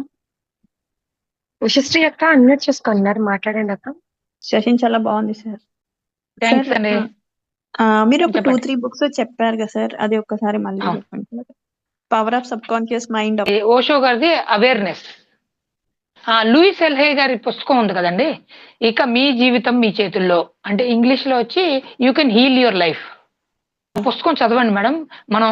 ఉషశ్రీ అక్క అన్మ్యూట్ చేసుకున్నారు, మాట్లాడండి అక్క. సెషన్ చాలా బాగుంది సార్. థ్యాంక్స్ అండి. మీరు ఒక చెప్పండి. 2-3 బుక్స్ చెప్పారు కదా సార్, అది ఒక్కసారి మళ్ళీ చెప్పండి. Power of sub conscious mind. Osho గారిది అవేర్నెస్. లూయిస్ ఎల్హే గారి పుస్తకం ఉంది కదండి, ఇక మీ జీవితం మీ చేతుల్లో, అంటే ఇంగ్లీష్ లో వచ్చి you can heal your life. పుస్తకం చదవండి మేడం. మనం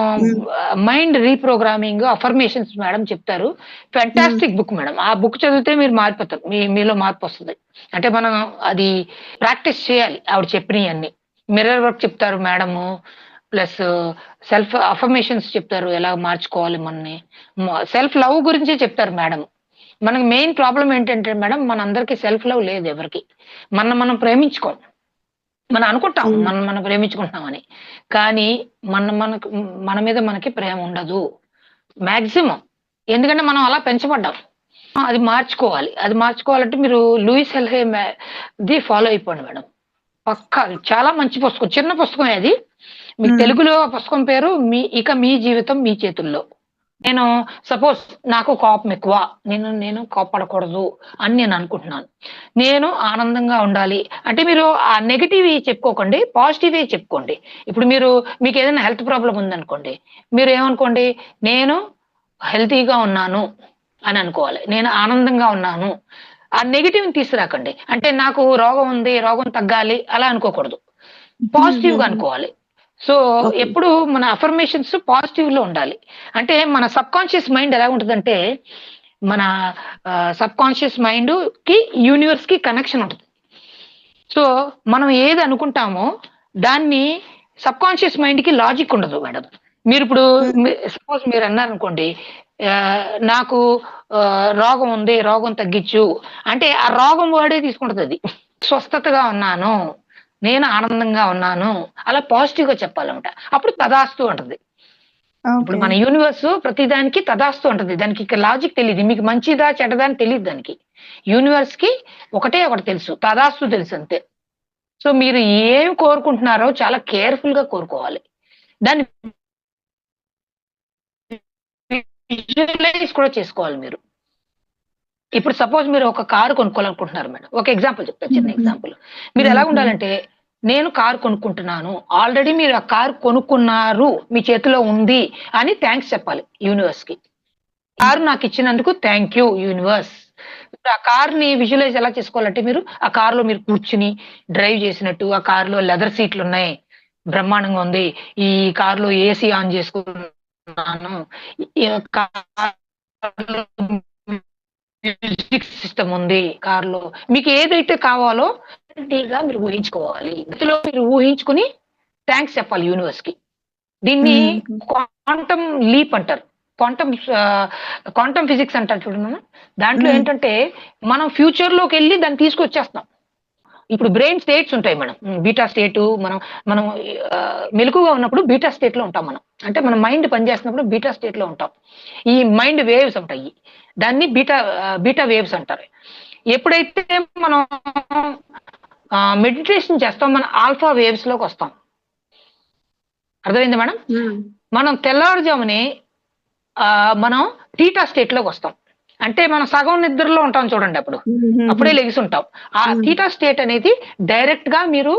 మైండ్ రీప్రోగ్రామింగ్ అఫర్మేషన్స్ మేడం చెప్తారు. Fantastic book madam. ఆ బుక్ చదివితే మీరు మారిపోతారు, మీలో మార్పు వస్తుంది. అంటే మనం అది ప్రాక్టీస్ చేయాలి. ఆవిడ చెప్పినవి అన్ని మిర్రర్ వర్క్ చెప్తారు మేడము, ప్లస్ సెల్ఫ్ అఫర్మేషన్స్ చెప్తారు, ఎలా మార్చుకోవాలి మనని. సెల్ఫ్ లవ్ గురించి చెప్తారు మేడం. మనకి మెయిన్ ప్రాబ్లం ఏంటంటే మేడం, మనందరికి సెల్ఫ్ లవ్ లేదు ఎవరికి. మనం ప్రేమించుకోం. మనం అనుకుంటాం మనం ప్రేమించుకుంటున్నామని, కానీ మన మీద మనకి ప్రేమ ఉండదు మాక్సిమం. ఎందుకంటే మనం అలా పెంచబడ్డాం. అది మార్చుకోవాలి. అది మార్చుకోవాలంటే మీరు లూయిస్ హెల్హే ది ఫాలో అయిపోండి మేడం. పక్కా చాలా మంచి పుస్తకం, చిన్న పుస్తకమే అది. మీకు తెలుగులో పుస్తకం పేరు మీ జీవితం మీ చేతుల్లో. నేను సపోజ్ నాకు కోపం ఎక్కువ, నేను కోపపడకూడదు అని నేను అనుకుంటున్నాను. నేను ఆనందంగా ఉండాలి అంటే మీరు ఆ నెగటివ్ చెప్పుకోకండి, పాజిటివ్ చెప్పుకోండి. ఇప్పుడు మీకు ఏదైనా హెల్త్ ప్రాబ్లం ఉందనుకోండి, మీరు ఏమనుకోండి, నేను హెల్తీగా ఉన్నాను అని అనుకోవాలి. నేను ఆనందంగా ఉన్నాను. ఆ నెగటివ్ తీసుకురాకండి. అంటే నాకు రోగం ఉంది, రోగం తగ్గాలి అలా అనుకోకూడదు. పాజిటివ్ గా అనుకోవాలి. సో ఎప్పుడు మన అఫర్మేషన్స్ పాజిటివ్ లో ఉండాలి. అంటే మన సబ్ కాన్షియస్ మైండ్ ఎలా ఉంటుందంటే, మన సబ్ కాన్షియస్ మైండ్ కి యూనివర్స్ కి కనెక్షన్ ఉంటుంది. సో మనం ఏది అనుకుంటామో దాన్ని సబ్ కాన్షియస్ మైండ్ కి లాజిక్ ఉండదు మేడం. మీరు ఇప్పుడు సపోజ్ మీరు అన్నారనుకోండి, నాకు రోగం ఉంది, రోగం తగ్గించు అంటే ఆ రోగం వాడే తీసుకుంటుంది. అది స్వస్థతగా ఉన్నాను, నేను ఆనందంగా ఉన్నాను అలా పాజిటివ్ గా చెప్పాలన్నమాట. అప్పుడు తదాస్తు అంటది. ఇప్పుడు మన యూనివర్స్ ప్రతిదానికి తదాస్తు అంటది. దానికి లాజిక్ తెలియదు. మీకు మంచిదా చెడ్డదా అని తెలియదు దానికి. యూనివర్స్ కి ఒకటి తెలుసు, తదాస్తు తెలుసు అంతే. సో మీరు ఏం కోరుకుంటున్నారో చాలా కేర్ఫుల్ గా కోరుకోవాలి. దాన్ని విజువలైజ్ కూడా చేసుకోవాలి మీరు. ఇప్పుడు సపోజ్ మీరు ఒక కారు కొనుక్కోవాలనుకుంటున్నారు మేడం. ఒక ఎగ్జాంపుల్ చెప్తాను, చిన్న ఎగ్జాంపుల్. మీరు ఎలా ఉండాలంటే, నేను కారు కొనుక్కుంటున్నాను, ఆల్రెడీ మీరు ఆ కారు కొనుక్కున్నారు, మీ చేతిలో ఉంది అని థ్యాంక్స్ చెప్పాలి యూనివర్స్ కి. కారు నాకు ఇచ్చినందుకు థ్యాంక్ యూ యూనివర్స్. ఆ కార్ ని విజువలైజ్ ఎలా చేసుకోవాలంటే, మీరు ఆ కారులో మీరు కూర్చుని డ్రైవ్ చేసినట్టు, ఆ కారులో లెదర్ సీట్లు ఉన్నాయి, బ్రహ్మాండంగా ఉంది, ఈ కారులో ఏసీ ఆన్ చేసుకున్నాను, మ్యూజిక్ సిస్టమ్ ఉంది కార్లో, మీకు ఏదైతే కావాలో మీరు ఊహించుకోవాలి. ఇందులో మీరు ఊహించుకుని థ్యాంక్స్ చెప్పాలి యూనివర్స్ కి. దీన్ని క్వాంటమ్ లీప్ అంటారు. క్వాంటమ్ ఫిజిక్స్ అంటారు చూడండి. దాంట్లో ఏంటంటే మనం ఫ్యూచర్ లోకి వెళ్ళి దాన్ని తీసుకొచ్చేస్తాం. ఇప్పుడు బ్రెయిన్ స్టేట్స్ ఉంటాయి మేడం. బీటా స్టేట్, మనం మెలకుగా ఉన్నప్పుడు బీటా స్టేట్ లో ఉంటాం మనం. అంటే మన మైండ్ పనిచేస్తున్నప్పుడు బీటా స్టేట్ లో ఉంటాం. ఈ మైండ్ వేవ్స్ ఉంటాయి, దాన్ని బీటా వేవ్స్ అంటారు. ఎప్పుడైతే మనం మెడిటేషన్ చేస్తాం, మన ఆల్ఫా వేవ్స్ లోకి వస్తాం. అర్థమైంది మేడం? మనం తెల్లవారుజాముని మనం థీటా స్టేట్ లోకి వస్తాం. అంటే మనం సగం నిద్రలో ఉంటాం చూడండి, అప్పుడే లెగిసి ఉంటాం. ఆ థీటా స్టేట్ అనేది డైరెక్ట్ గా మీరు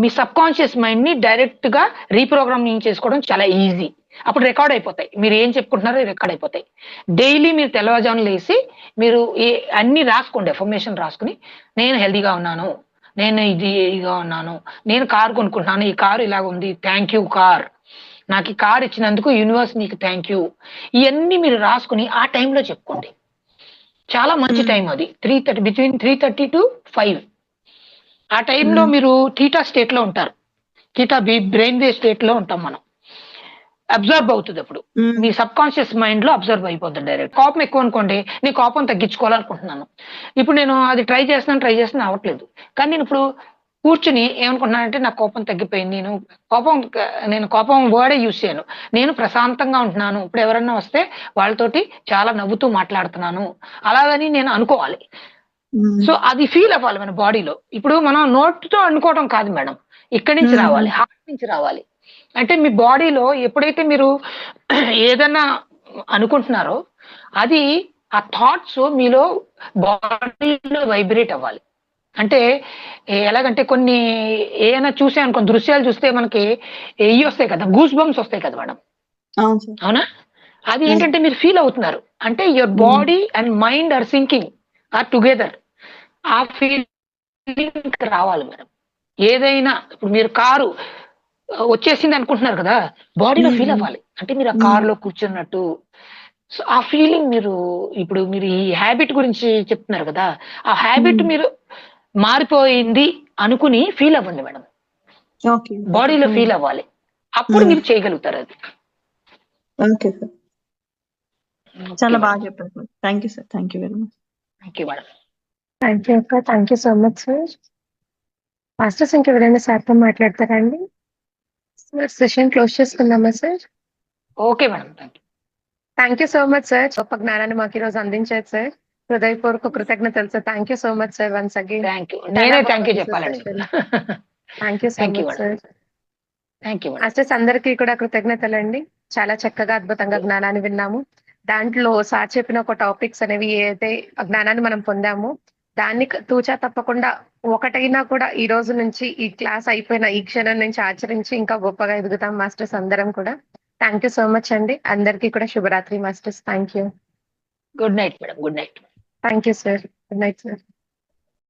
మీ సబ్ కాన్షియస్ మైండ్ ని డైరెక్ట్ గా రీప్రోగ్రామింగ్ చేసుకోవడం చాలా ఈజీ. అప్పుడు రికార్డ్ అయిపోతాయి, మీరు ఏం చెప్పుకుంటున్నారో రికార్డ్ అయిపోతాయి. డైలీ మీరు తెల్లవారుజామున లేసి మీరు అన్ని రాసుకోండి, ఇన్ఫర్మేషన్ రాసుకుని, నేను హెల్దీగా ఉన్నాను, నేను ఇదిగా ఉన్నాను, నేను కారు కొనుక్కుంటున్నాను, ఈ కారు ఇలాగ ఉంది, థ్యాంక్ యూ కార్, నాకు ఈ కార్ ఇచ్చినందుకు యూనివర్స్ నీకు థ్యాంక్ యూ. ఇవన్నీ మీరు రాసుకుని ఆ టైంలో చెప్పుకోండి. చాలా మంచి టైం అది. 3:30 బిట్వీన్ 3:30 to 5 ఆ టైంలో మీరు థీటా స్టేట్ లో ఉంటారు. థీటా బ్రెయిన్ వేవ్ స్టేట్ లో ఉంటాం మనం. అబ్జర్వ్ అవుతుంది. అప్పుడు మీ సబ్ కాన్షియస్ మైండ్ లో అబ్జర్వ్ అయిపోతుంది డైరెక్ట్. కోపం ఎక్కువ అనుకోండి, నేను కోపం తగ్గించుకోవాలనుకుంటున్నాను, ఇప్పుడు నేను అది ట్రై చేస్తున్నాను అవ్వట్లేదు, కానీ నేను ఇప్పుడు కూర్చుని ఏమనుకుంటున్నానంటే నాకు కోపం తగ్గిపోయింది, నేను కోపం వర్డే యూజ్ చేయను, నేను ప్రశాంతంగా ఉంటున్నాను, ఇప్పుడు ఎవరన్నా వస్తే వాళ్ళతోటి చాలా నవ్వుతూ మాట్లాడుతున్నాను అలాగని నేను అనుకోవాలి. సో అది ఫీల్ అవ్వాలి మన బాడీలో. ఇప్పుడు మనం నోట్తో అనుకోవడం కాదు మేడం, ఇక్కడి నుంచి రావాలి, హార్ట్ నుంచి రావాలి. అంటే మీ బాడీలో ఎప్పుడైతే మీరు ఏదన్నా అనుకుంటున్నారో అది ఆ థాట్స్ మీలో బాడీలో వైబ్రేట్ అవ్వాలి. అంటే ఎలాగంటే కొన్ని ఏమైనా చూసాను, కొన్ని దృశ్యాలు చూస్తే మనకి ఇవి వస్తాయి కదా, గూస్ బంప్స్ వస్తాయి కదా మేడం, అవునా? అది ఏంటంటే మీరు ఫీల్ అవుతున్నారు అంటే your body and mind are sinking, are together. ఆ ఫీలింగ్ రావాలి మేడం. ఏదైనా ఇప్పుడు మీరు కారు వచ్చేసింది అనుకుంటున్నారు కదా, బాడీలో ఫీల్ అవ్వాలి. అంటే మీరు ఆ కారులో కూర్చున్నట్టు. సో ఆ ఫీలింగ్ ఇప్పుడు మీరు ఈ హ్యాబిట్ గురించి చెప్తున్నారు కదా, ఆ హ్యాబిట్ మీరు మారిపోయింది అనుకుని ఫీల్ అవ్వండి మేడం. బాడీలో ఫీల్ అవ్వాలి, అప్పుడు మీరు చేయగలుగుతారు అది. ఓకే సార్, చాలా బాగా చెప్పారు sir. Thank you sir, thank you very much. Thank you madam. Thank you అక్క, thank you so much sir. Masters ఇంకెవరైనా సార్తో మాట్లాడతారా అండి? సార్ సెషన్ క్లోజ్ చేసుకుందామా sir? Okay madam, thank you. Thank you so much sir. గొప్ప జ్ఞానాన్ని మాకు ఈరోజు అందించారు సార్. హృదయపూర్వక కృతజ్ఞతలు sir. Thank you so much sir once again. Thank you. నేనే థ్యాంక్ యూ చెప్పాలండి. Thank you so thank you much madam. Sir. Thank you madam. Masters అందరికీ కూడా కృతజ్ఞతలండి. చాలా చక్కగా అద్భుతంగా జ్ఞానాన్ని విన్నాము. దాంట్లో సార్ చెప్పిన ఒక టాపిక్స్ అనేవి ఏదైతే జ్ఞానాన్ని మనం పొందామో దాన్ని తూచా తప్పకుండా ఒకటైనా కూడా ఈ రోజు నుంచి ఈ క్లాస్ అయిపోయిన ఈ క్షణం నుంచి ఆచరించి ఇంకా గొప్పగా ఎదుగుతాం మాస్టర్స్ అందరం కూడా. థ్యాంక్ యూ సో మచ్ అండి. అందరికీ కూడా శుభరాత్రి masters. Thank you. Good night madam. Good night. Thank you sir. Good night sir.